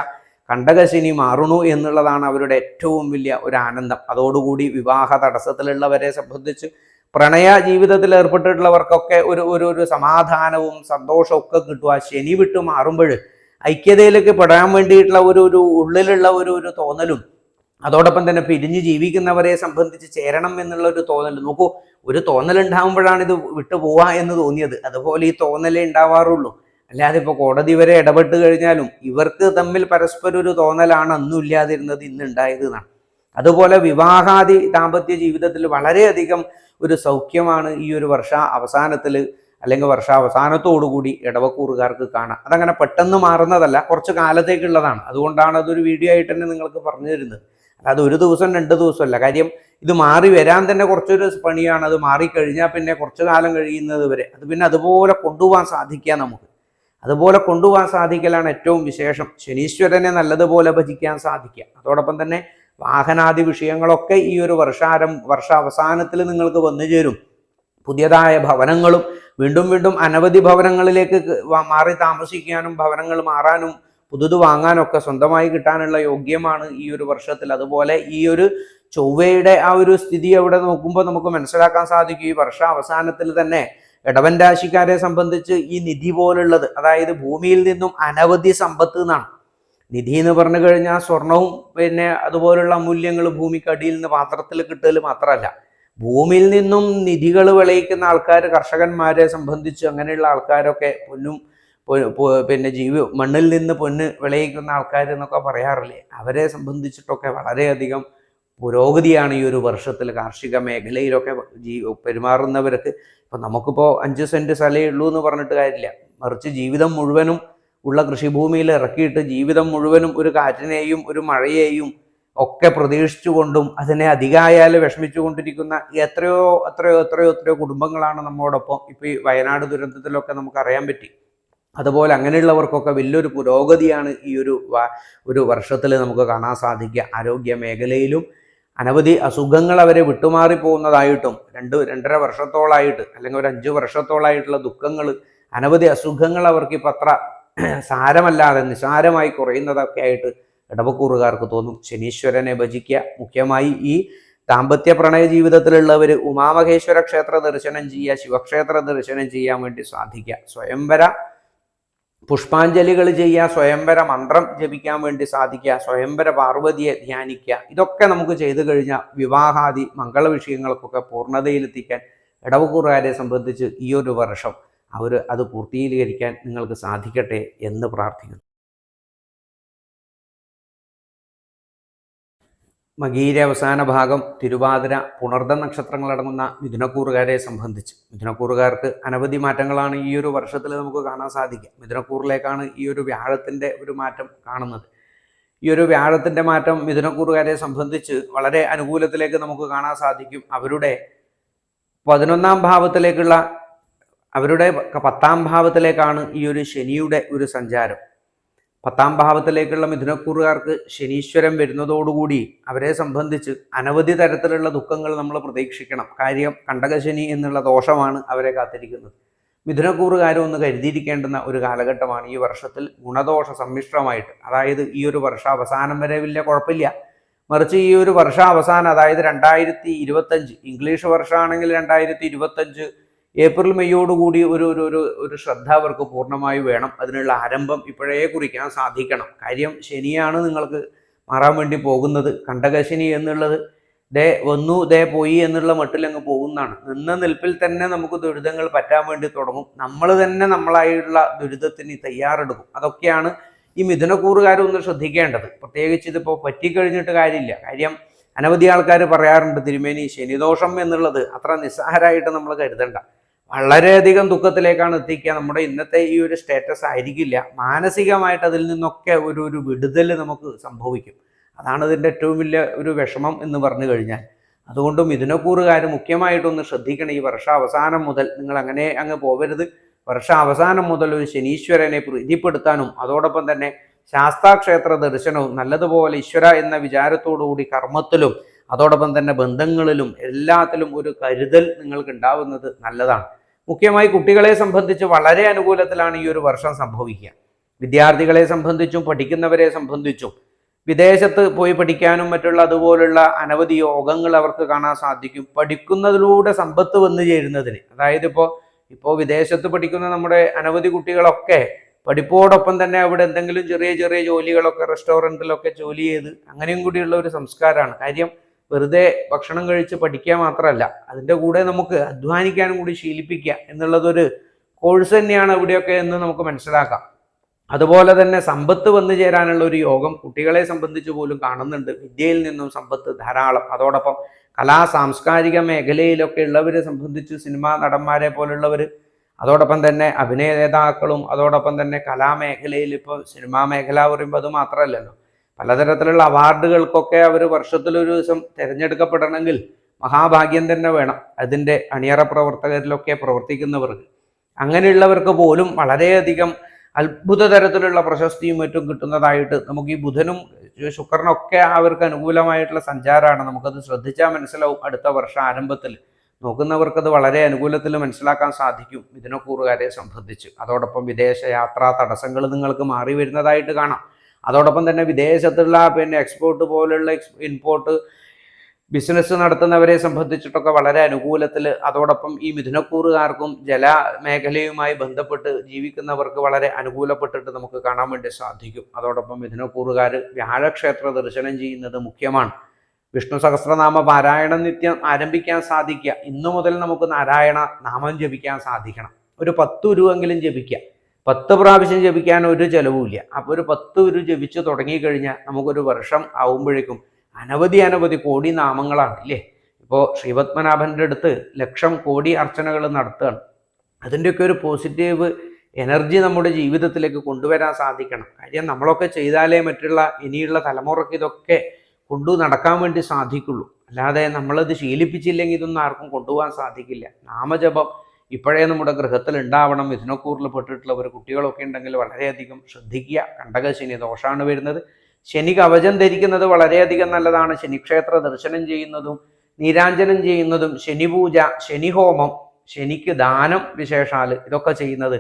കണ്ടകശനി മാറുന്നു എന്നുള്ളതാണ് അവരുടെ ഏറ്റവും വലിയ ഒരു ആനന്ദം. അതോടുകൂടി വിവാഹ തടസ്സത്തിലുള്ളവരെ സംബന്ധിച്ച്, പ്രണയ ജീവിതത്തിൽ ഏർപ്പെട്ടിട്ടുള്ളവർക്കൊക്കെ ഒരു സമാധാനവും സന്തോഷവും ഒക്കെ കിട്ടുക. ശനി വിട്ട് മാറുമ്പോൾ ഐക്യതയിലേക്ക് പെടാൻ വേണ്ടിയിട്ടുള്ള ഒരു ഉള്ളിലുള്ള ഒരു തോന്നലും, അതോടൊപ്പം തന്നെ പിരിഞ്ഞ് ജീവിക്കുന്നവരെ സംബന്ധിച്ച് ചേരണം എന്നുള്ള ഒരു തോന്നൽ. നോക്കൂ, ഒരു തോന്നലുണ്ടാകുമ്പോഴാണ് ഇത് വിട്ടു പോവാ എന്ന് തോന്നിയത്. അതുപോലെ ഈ തോന്നലേ ഉണ്ടാവാറുള്ളൂ. അല്ലാതെ ഇപ്പോൾ കോടതി വരെ ഇടപെട്ട് കഴിഞ്ഞാലും ഇവർക്ക് തമ്മിൽ പരസ്പരം ഒരു തോന്നലാണ് അന്നും ഇല്ലാതിരുന്നത് ഇന്നുണ്ടായത് എന്നാണ്. അതുപോലെ വിവാഹാദി ദാമ്പത്യ ജീവിതത്തിൽ വളരെയധികം ഒരു സൗഖ്യമാണ് ഈ ഒരു വർഷ അവസാനത്തിൽ അല്ലെങ്കിൽ വർഷാവസാനത്തോടുകൂടി ഇടവക്കൂറുകാർക്ക് കാണാം. അതങ്ങനെ പെട്ടെന്ന് മാറുന്നതല്ല, കുറച്ച് കാലത്തേക്കുള്ളതാണ്. അതുകൊണ്ടാണ് അതൊരു വീഡിയോ ആയിട്ട് തന്നെ നിങ്ങൾക്ക് പറഞ്ഞു തരുന്നത്. അല്ലാതെ ഒരു ദിവസം 2 ദിവസമല്ല. കാര്യം ഇത് മാറി വരാൻ തന്നെ കുറച്ചൊരു പണിയാണ്. അത് മാറിക്കഴിഞ്ഞാൽ പിന്നെ കുറച്ചു കാലം കഴിയുന്നത് വരെ അത് പിന്നെ അതുപോലെ കൊണ്ടുപോകാൻ സാധിക്കുക നമുക്ക്. അതുപോലെ കൊണ്ടുപോകാൻ സാധിക്കലാണ് ഏറ്റവും വിശേഷം. ശനീശ്വരനെ നല്ലതുപോലെ ഭജിക്കാൻ സാധിക്കുക. അതോടൊപ്പം തന്നെ വാഹനാദി വിഷയങ്ങളൊക്കെ ഈ ഒരു വർഷാവസാനത്തിൽ നിങ്ങൾക്ക് വന്നു ചേരും. പുതിയതായ ഭവനങ്ങളും വീണ്ടും വീണ്ടും അനവധി ഭവനങ്ങളിലേക്ക് മാറി താമസിക്കാനും ഭവനങ്ങൾ മാറാനും പുതുത് വാങ്ങാനൊക്കെ സ്വന്തമായി കിട്ടാനുള്ള യോഗ്യമാണ് ഈ ഒരു വർഷത്തിൽ. അതുപോലെ ഈ ഒരു ചൊവ്വയുടെ ആ ഒരു സ്ഥിതി അവിടെ നോക്കുമ്പോൾ നമുക്ക് മനസ്സിലാക്കാൻ സാധിക്കും. ഈ വർഷാവസാനത്തിൽ തന്നെ ഇടവൻ രാശിക്കാരെ സംബന്ധിച്ച് ഈ നിധി പോലുള്ളത്, അതായത് ഭൂമിയിൽ നിന്നും അനവധി സമ്പത്ത് എന്നാണ്. നിധി എന്ന് പറഞ്ഞു കഴിഞ്ഞാൽ സ്വർണവും പിന്നെ അതുപോലുള്ള അമൂല്യങ്ങൾ ഭൂമിക്കടിയിൽ നിന്ന് പാത്രത്തിൽ കിട്ടൽ മാത്രമല്ല, ഭൂമിയിൽ നിന്നും നിധികൾ വിളയിക്കുന്ന ആൾക്കാർ, കർഷകന്മാരെ സംബന്ധിച്ച് അങ്ങനെയുള്ള ആൾക്കാരൊക്കെ പൊന്നും പിന്നെ മണ്ണിൽ നിന്ന് പൊന്ന് വിളയിക്കുന്ന ആൾക്കാർ എന്നൊക്കെ പറയാറില്ലേ, അവരെ സംബന്ധിച്ചിട്ടൊക്കെ വളരെയധികം പുരോഗതിയാണ് ഈ ഒരു വർഷത്തിൽ. കാർഷിക മേഖലയിലൊക്കെ പെരുമാറുന്നവർക്ക് ഇപ്പം നമുക്കിപ്പോൾ 5 സെൻറ്റ് സ്ഥലമേ ഉള്ളൂ എന്ന് പറഞ്ഞിട്ട് കാര്യമില്ല. മറിച്ച് ജീവിതം മുഴുവനും ഉള്ള കൃഷിഭൂമിയിൽ ഇറക്കിയിട്ട് ജീവിതം മുഴുവനും ഒരു കാറ്റിനെയും ഒരു മഴയെയും ഒക്കെ പ്രതീക്ഷിച്ചുകൊണ്ടും അതിനെ അധികമായാൽ വിഷമിച്ചു കൊണ്ടിരിക്കുന്ന എത്രയോ കുടുംബങ്ങളാണ് നമ്മോടൊപ്പം. ഇപ്പോൾ ഈ വയനാട് ദുരന്തത്തിലൊക്കെ നമുക്കറിയാൻ പറ്റി. അതുപോലെ അങ്ങനെയുള്ളവർക്കൊക്കെ വലിയൊരു പുരോഗതിയാണ് ഈ ഒരു വർഷത്തിൽ നമുക്ക് കാണാൻ സാധിക്കുക. ആരോഗ്യ മേഖലയിലും അനവധി അസുഖങ്ങൾ അവരെ വിട്ടുമാറി പോകുന്നതായിട്ടും 2-2.5 വർഷത്തോളായിട്ട് അല്ലെങ്കിൽ ഒരു 5 വർഷത്തോളായിട്ടുള്ള ദുഃഖങ്ങൾ, അനവധി അസുഖങ്ങൾ അവർക്ക് ഇപ്പം അത്ര സാരമല്ലാതെ നിസാരമായി കുറയുന്നതൊക്കെ ആയിട്ട് ഇടവക്കൂറുകാർക്ക് തോന്നും. ശനീശ്വരനെ ഭജിക്കുക. മുഖ്യമായി ഈ ദാമ്പത്യ പ്രണയ ജീവിതത്തിലുള്ളവർ ഉമാമഹേശ്വര ക്ഷേത്ര ദർശനം ചെയ്യുക, ശിവക്ഷേത്ര ദർശനം ചെയ്യാൻ വേണ്ടി സാധിക്കുക. സ്വയംവര പുഷ്പാഞ്ജലികൾ ചെയ്യുക, സ്വയംവര മന്ത്രം ജപിക്കാൻ വേണ്ടി സാധിക്കുക, സ്വയംവര പാർവതിയെ ധ്യാനിക്കുക. ഇതൊക്കെ നമുക്ക് ചെയ്തു കഴിഞ്ഞാൽ വിവാഹാദി മംഗള വിഷയങ്ങൾക്കൊക്കെ പൂർണ്ണതയിലെത്തിക്കാൻ ഇടവക്കൂറുകാരെ സംബന്ധിച്ച് ഈ ഒരു വർഷം അത് പൂർത്തീകരിക്കാൻ നിങ്ങൾക്ക് സാധിക്കട്ടെ എന്ന് പ്രാർത്ഥിക്കുന്നു. മകീര അവസാന ഭാഗം, തിരുവാതിര, പുണർദ നക്ഷത്രങ്ങളടങ്ങുന്ന മിഥുനക്കൂറുകാരെ സംബന്ധിച്ച് മിഥുനക്കൂറുകാർക്ക് അനവധി മാറ്റങ്ങളാണ് ഈ ഒരു വർഷത്തിൽ നമുക്ക് കാണാൻ സാധിക്കുക. മിഥുനക്കൂറിലേക്കാണ് ഈ ഒരു വ്യാഴത്തിൻ്റെ ഒരു മാറ്റം കാണുന്നത്. ഈ ഒരു വ്യാഴത്തിൻ്റെ മാറ്റം മിഥുനക്കൂറുകാരെ സംബന്ധിച്ച് വളരെ അനുകൂലത്തിലേക്ക് നമുക്ക് കാണാൻ സാധിക്കും. അവരുടെ 11ാം ഭാവത്തിലേക്കുള്ള, അവരുടെ 10ാം ഭാവത്തിലേക്കാണ് ഈ ഒരു ശനിയുടെ ഒരു സഞ്ചാരം. 10ാം ഭാവത്തിലേക്കുള്ള മിഥുനക്കൂറുകാർക്ക് ശനീശ്വരൻ വരുന്നതോടുകൂടി അവരെ സംബന്ധിച്ച് അനവധി തരത്തിലുള്ള ദുഃഖങ്ങൾ നമ്മൾ പ്രതീക്ഷിക്കണം. കാര്യം കണ്ടകശനി എന്നുള്ള ദോഷമാണ് അവരെ കാത്തിരിക്കുന്നത്. മിഥുനക്കൂറുകാരും ഒന്ന് കരുതിയിരിക്കേണ്ടുന്ന ഒരു കാലഘട്ടമാണ് ഈ വർഷത്തിൽ. ഗുണദോഷ സമ്മിശ്രമായിട്ട്, അതായത് ഈ ഒരു വർഷാവസാനം വരെ വലിയ കുഴപ്പമില്ല. മറിച്ച് ഈ ഒരു വർഷാവസാനം, അതായത് 2025 ഇംഗ്ലീഷ് വർഷമാണെങ്കിൽ 2025 ഏപ്രിൽ മെയ്യോടുകൂടി ഒരു ശ്രദ്ധ അവർക്ക് പൂർണ്ണമായി വേണം. അതിനുള്ള ആരംഭം ഇപ്പോഴേ കുറിക്കാൻ സാധിക്കണം. കാര്യം ശനിയാണ് നിങ്ങൾക്ക് മാറാൻ വേണ്ടി പോകുന്നത്. കണ്ടകശനി എന്നുള്ളത് ദേ വന്നു ദേ പോയി എന്നുള്ള മട്ടിലങ്ങ് പോകുന്നതാണ്. നിന്ന നിൽപ്പിൽ തന്നെ നമുക്ക് ദുരിതങ്ങൾ പറ്റാൻ വേണ്ടി തുടങ്ങും. നമ്മൾ തന്നെ നമ്മളായുള്ള ദുരിതത്തിന് തയ്യാറെടുക്കും. അതൊക്കെയാണ് ഈ മിഥുനക്കൂറുകാരൊന്ന് ശ്രദ്ധിക്കേണ്ടത്. പ്രത്യേകിച്ച് ഇതിപ്പോൾ പറ്റിക്കഴിഞ്ഞിട്ട് കാര്യമില്ല. കാര്യം അനവധി ആൾക്കാർ പറയാറുണ്ട്, തിരുമേനി ശനിദോഷം എന്നുള്ളത് അത്ര നിസ്സാരമായിട്ട് നമ്മൾ കരുതണ്ട, വളരെയധികം ദുഃഖത്തിലേക്കാണ് എത്തിക്കുക. നമ്മുടെ ഇന്നത്തെ ഈ ഒരു സ്റ്റേറ്റസ് ആയിരിക്കില്ല. മാനസികമായിട്ട് അതിൽ നിന്നൊക്കെ ഒരു വിടുതൽ നമുക്ക് സംഭവിക്കും. അതാണ് ഇതിൻ്റെ ഏറ്റവും വലിയ ഒരു വിഷമം എന്ന് പറഞ്ഞു കഴിഞ്ഞാൽ. അതുകൊണ്ട് മിഥുനക്കൂറുകാർ മുഖ്യമായിട്ടൊന്ന് ശ്രദ്ധിക്കണം. ഈ വർഷാവസാനം മുതൽ നിങ്ങൾ അങ്ങനെ അങ്ങ് പോകരുത്. വർഷാവസാനം മുതൽ ഒരു ശനീശ്വരനെ പ്രീതിപ്പെടുത്താനും അതോടൊപ്പം തന്നെ ശാസ്താക്ഷേത്ര ദർശനവും നല്ലതുപോലെ ഈശ്വര എന്ന വിചാരത്തോടുകൂടി കർമ്മത്തിലും അതോടൊപ്പം തന്നെ ബന്ധങ്ങളിലും എല്ലാത്തിലും ഒരു കരുതൽ നിങ്ങൾക്ക് ഉണ്ടാവുന്നത് നല്ലതാണ്. മുഖ്യമായി കുട്ടികളെ സംബന്ധിച്ച് വളരെ അനുകൂലത്തിലാണ് ഈ ഒരു വർഷം സംഭവിക്കുക. വിദ്യാർത്ഥികളെ സംബന്ധിച്ചും പഠിക്കുന്നവരെ സംബന്ധിച്ചും വിദേശത്ത് പോയി പഠിക്കാനും മറ്റുള്ള അതുപോലുള്ള അനവധി യോഗങ്ങൾ അവർക്ക് കാണാൻ സാധിക്കും. പഠിക്കുന്നതിലൂടെ സമ്പത്ത് വന്നു ചേരുന്നതിന്, അതായത് ഇപ്പോൾ വിദേശത്ത് പഠിക്കുന്ന നമ്മുടെ അനവധി കുട്ടികളൊക്കെ പഠിപ്പോടൊപ്പം തന്നെ അവിടെ എന്തെങ്കിലും ചെറിയ ചെറിയ ജോലികളൊക്കെ റെസ്റ്റോറൻറ്റിലൊക്കെ ജോലി ചെയ്ത് അങ്ങനെയും കൂടിയുള്ള ഒരു സംസ്കാരമാണ്. കാര്യം വെറുതെ ഭക്ഷണം കഴിച്ച് പഠിക്കുക മാത്രമല്ല, അതിൻ്റെ കൂടെ നമുക്ക് അധ്വാനിക്കാനും കൂടി ശീലിപ്പിക്കുക എന്നുള്ളതൊരു കോഴ്സ് തന്നെയാണ് ഇവിടെയൊക്കെ എന്ന് നമുക്ക് മനസ്സിലാക്കാം. അതുപോലെ തന്നെ സമ്പത്ത് വന്നു ചേരാനുള്ള ഒരു യോഗം കുട്ടികളെ സംബന്ധിച്ച് പോലും കാണുന്നുണ്ട്. വിദ്യയിൽ നിന്നും സമ്പത്ത് ധാരാളം. അതോടൊപ്പം സാംസ്കാരിക മേഖലയിലൊക്കെ ഉള്ളവരെ സംബന്ധിച്ച് സിനിമാ നടന്മാരെ പോലുള്ളവർ അതോടൊപ്പം തന്നെ അഭിനേതാക്കളും അതോടൊപ്പം തന്നെ കലാമേഖലയിൽ ഇപ്പോൾ സിനിമാ മേഖല പറയുമ്പോൾ അത് മാത്രമല്ലല്ലോ, പലതരത്തിലുള്ള അവാർഡുകൾക്കൊക്കെ അവർ വർഷത്തിലൊരു ദിവസം തിരഞ്ഞെടുക്കപ്പെടണമെങ്കിൽ മഹാഭാഗ്യം തന്നെ വേണം അതിൻ്റെ അണിയറ പ്രവർത്തകരിലൊക്കെ പ്രവർത്തിക്കുന്നവർക്ക്. അങ്ങനെയുള്ളവർക്ക് പോലും വളരെയധികം അത്ഭുത തരത്തിലുള്ള പ്രശസ്തിയും മറ്റും കിട്ടുന്നതായിട്ട് നമുക്ക് ഈ ബുധനും ശുക്രനൊക്കെ അവർക്ക് അനുകൂലമായിട്ടുള്ള സഞ്ചാരമാണ്. നമുക്കത് ശ്രദ്ധിച്ചാൽ മനസ്സിലാവും. അടുത്ത വർഷ ആരംഭത്തിൽ നോക്കുന്നവർക്കത് വളരെ അനുകൂലത്തിൽ മനസ്സിലാക്കാൻ സാധിക്കും മിഥുനക്കൂറുകാരെ സംബന്ധിച്ച്. അതോടൊപ്പം വിദേശ യാത്രാ തടസ്സങ്ങൾ നിങ്ങൾക്ക് മാറി വരുന്നതായിട്ട് കാണാം. അതോടൊപ്പം തന്നെ വിദേശത്തുള്ള എക്സ്പോർട്ട് പോലുള്ള ഇമ്പോർട്ട് ബിസിനസ് നടത്തുന്നവരെ സംബന്ധിച്ചിട്ടൊക്കെ വളരെ അനുകൂലത്തിൽ, അതോടൊപ്പം ഈ മിഥുനക്കൂറുകാർക്കും ജലമേഖലയുമായി ബന്ധപ്പെട്ട് ജീവിക്കുന്നവർക്ക് വളരെ അനുകൂലപ്പെട്ടിട്ട് നമുക്ക് കാണാൻ വേണ്ടി സാധിക്കും. അതോടൊപ്പം മിഥുനക്കൂറുകാർ വ്യാഴക്ഷേത്ര ദർശനം ചെയ്യുന്നത് മുഖ്യമാണ്. വിഷ്ണു സഹസ്രനാമ പാരായണം നിത്യം ആരംഭിക്കാൻ സാധിക്കുക. ഇന്നു മുതൽ നമുക്ക് നാരായണ നാമം ജപിക്കാൻ സാധിക്കണം. ഒരു 10 ഉരുവെങ്കിലും ജപിക്കുക. 10 പ്രാവശ്യം ജപിക്കാൻ ഒരു ചെലവുമില്ല. അപ്പോൾ ഒരു 10 ഉരു ജപിച്ച് തുടങ്ങിക്കഴിഞ്ഞാൽ നമുക്കൊരു വർഷം ആവുമ്പോഴേക്കും അനവധി കോടി നാമങ്ങളാണ് ഇല്ലേ. ഇപ്പോൾ ശ്രീപത്മനാഭൻ്റെ അടുത്ത് ലക്ഷം കോടി അർച്ചനകൾ നടത്തുകയാണ്. അതിൻ്റെയൊക്കെ ഒരു പോസിറ്റീവ് എനർജി നമ്മുടെ ജീവിതത്തിലേക്ക് കൊണ്ടുവരാൻ സാധിക്കണം. കാര്യം നമ്മളൊക്കെ ചെയ്താലേ മറ്റുള്ള ഇനിയുള്ള തലമുറയ്ക്ക് ഇതൊക്കെ കൊണ്ടു നടക്കാൻ വേണ്ടി സാധിക്കുള്ളൂ. അല്ലാതെ നമ്മളത് ശീലിപ്പിച്ചില്ലെങ്കിൽ ഇതൊന്നും ആർക്കും കൊണ്ടുപോകാൻ സാധിക്കില്ല. നാമജപം ഇപ്പോഴേ നമ്മുടെ ഗൃഹത്തിൽ ഉണ്ടാവണം. മിഥുനക്കൂറിൽ പെട്ടിട്ടുള്ളവർ കുട്ടികളൊക്കെ ഉണ്ടെങ്കിൽ വളരെയധികം ശ്രദ്ധിക്കുക. കണ്ടകശനി ദോഷമാണ് വരുന്നത്. ശനി കവചം ധരിക്കുന്നത് വളരെയധികം നല്ലതാണ്. ശനിക്ഷേത്ര ദർശനം ചെയ്യുന്നതും നീരാഞ്ജനം ചെയ്യുന്നതും ശനിപൂജ, ശനിഹോമം, ശനിക്ക് ദാനം വിശേഷാൽ ഇതൊക്കെ ചെയ്യുന്നത്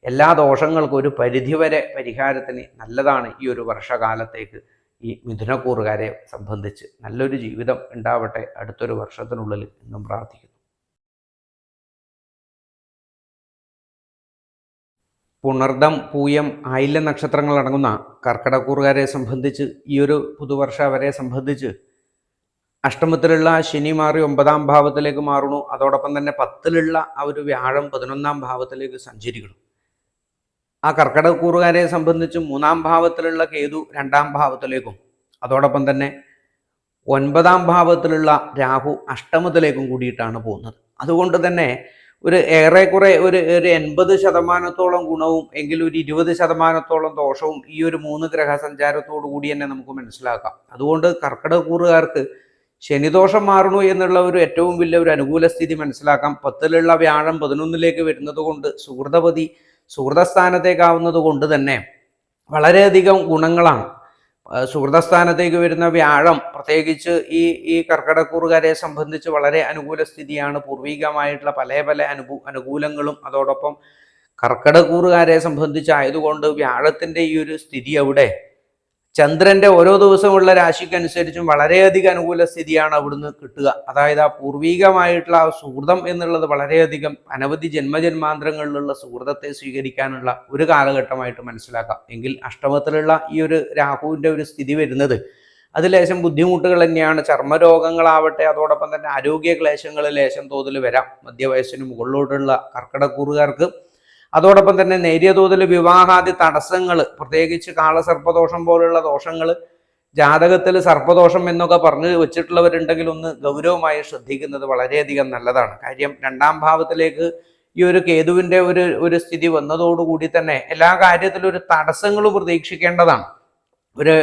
എല്ലാ ദോഷങ്ങൾക്കും ഒരു പരിധിവരെ പരിഹാരത്തിന് നല്ലതാണ്. ഈ ഒരു വർഷകാലത്തേക്ക് ഈ മിഥുനക്കൂറുകാരെ സംബന്ധിച്ച് നല്ലൊരു ജീവിതം ഉണ്ടാവട്ടെ അടുത്തൊരു വർഷത്തിനുള്ളിൽ എന്നും പ്രാർത്ഥിക്കുന്നു. പുണർദം, പൂയം, ആയില്യം നക്ഷത്രങ്ങൾ അടങ്ങുന്ന കർക്കിടക്കൂറുകാരെ സംബന്ധിച്ച് ഈ ഒരു പുതുവർഷ അവരെ സംബന്ധിച്ച് അഷ്ടമത്തിലുള്ള ശനി മാറി 9ാം ഭാവത്തിലേക്ക് മാറുന്നു. അതോടൊപ്പം തന്നെ 10ലുള്ള ആ ഒരു വ്യാഴം 11ാം ഭാവത്തിലേക്ക് സഞ്ചരിക്കണം. ആ കർക്കിടക്കൂറുകാരെ സംബന്ധിച്ച് 3ാം ഭാവത്തിലുള്ള കേതു 2ാം ഭാവത്തിലേക്കും അതോടൊപ്പം തന്നെ 9ാം ഭാവത്തിലുള്ള രാഹു അഷ്ടമത്തിലേക്കും കൂടിയിട്ടാണ് പോകുന്നത്. അതുകൊണ്ട് തന്നെ ഒരു ഏറെക്കുറെ ഒരു 80% ഗുണവും എങ്കിലും ഒരു 20% ദോഷവും ഈ ഒരു 3 ഗ്രഹസഞ്ചാരത്തോടു കൂടി തന്നെ നമുക്ക് മനസ്സിലാക്കാം. അതുകൊണ്ട് കർക്കിടക്കൂറുകാർക്ക് ശനിദോഷം മാറണു എന്നുള്ള ഒരു ഏറ്റവും വലിയ ഒരു അനുകൂല സ്ഥിതി മനസ്സിലാക്കാം. 10ലുള്ള വ്യാഴം 11ലേക്ക് വരുന്നത് കൊണ്ട് സുഹൃതപതി സുഹൃതസ്ഥാനത്തേക്കാവുന്നത് കൊണ്ട് തന്നെ വളരെയധികം ഗുണങ്ങളാണ്. സുഹൃതസ്ഥാനത്തേക്ക് വരുന്ന വ്യാഴം പ്രത്യേകിച്ച് ഈ കർക്കിടക്കൂറുകാരെ സംബന്ധിച്ച് വളരെ അനുകൂല സ്ഥിതിയാണ്. പൂർവികമായിട്ടുള്ള പല അനുകൂലങ്ങളും അതോടൊപ്പം കർക്കിടക്കൂറുകാരെ സംബന്ധിച്ചായതുകൊണ്ട് വ്യാഴത്തിൻ്റെ ഈ ഒരു സ്ഥിതി അവിടെ ചന്ദ്രന്റെ ഓരോ ദിവസമുള്ള രാശിക്കനുസരിച്ചും വളരെയധികം അനുകൂല സ്ഥിതിയാണ് അവിടുന്ന് കിട്ടുക. അതായത് ആ പൂർവികമായിട്ടുള്ള ആ സുഹൃതം എന്നുള്ളത് വളരെയധികം അനവധി ജന്മജന്മാന്തരങ്ങളിലുള്ള സുഹൃതത്തെ സ്വീകരിക്കാനുള്ള ഒരു കാലഘട്ടമായിട്ട് മനസ്സിലാക്കാം. എങ്കിൽ അഷ്ടമത്തിലുള്ള ഈ ഒരു രാഹുവിൻ്റെ ഒരു സ്ഥിതി വരുന്നത് അത് ലേശം ബുദ്ധിമുട്ടുകൾ തന്നെയാണ്. ചർമ്മരോഗങ്ങളാവട്ടെ അതോടൊപ്പം തന്നെ ആരോഗ്യ ക്ലേശങ്ങൾ ലേശം തോതിൽ വരാം മധ്യവയസ്സിന് മുകളിലോട്ടുള്ള കർക്കിടക്കൂറുകാർക്ക്. അതോടൊപ്പം തന്നെ നേരിയ തോതിൽ വിവാഹാദി തടസ്സങ്ങൾ, പ്രത്യേകിച്ച് കാളസർപ്പദോഷം പോലുള്ള ദോഷങ്ങൾ, ജാതകത്തിൽ സർപ്പദോഷം എന്നൊക്കെ പറഞ്ഞു വെച്ചിട്ടുള്ളവരുണ്ടെങ്കിൽ ഒന്ന് ഗൗരവമായി ശ്രദ്ധിക്കുന്നത് വളരെയധികം നല്ലതാണ്. കാര്യം 2ാം ഭാവത്തിലേക്ക് ഈ ഒരു കേതുവിൻ്റെ ഒരു സ്ഥിതി വന്നതോടുകൂടി തന്നെ എല്ലാ കാര്യത്തിലും ഒരു തടസ്സങ്ങളും പ്രതീക്ഷിക്കേണ്ടതാണ്. ഒരു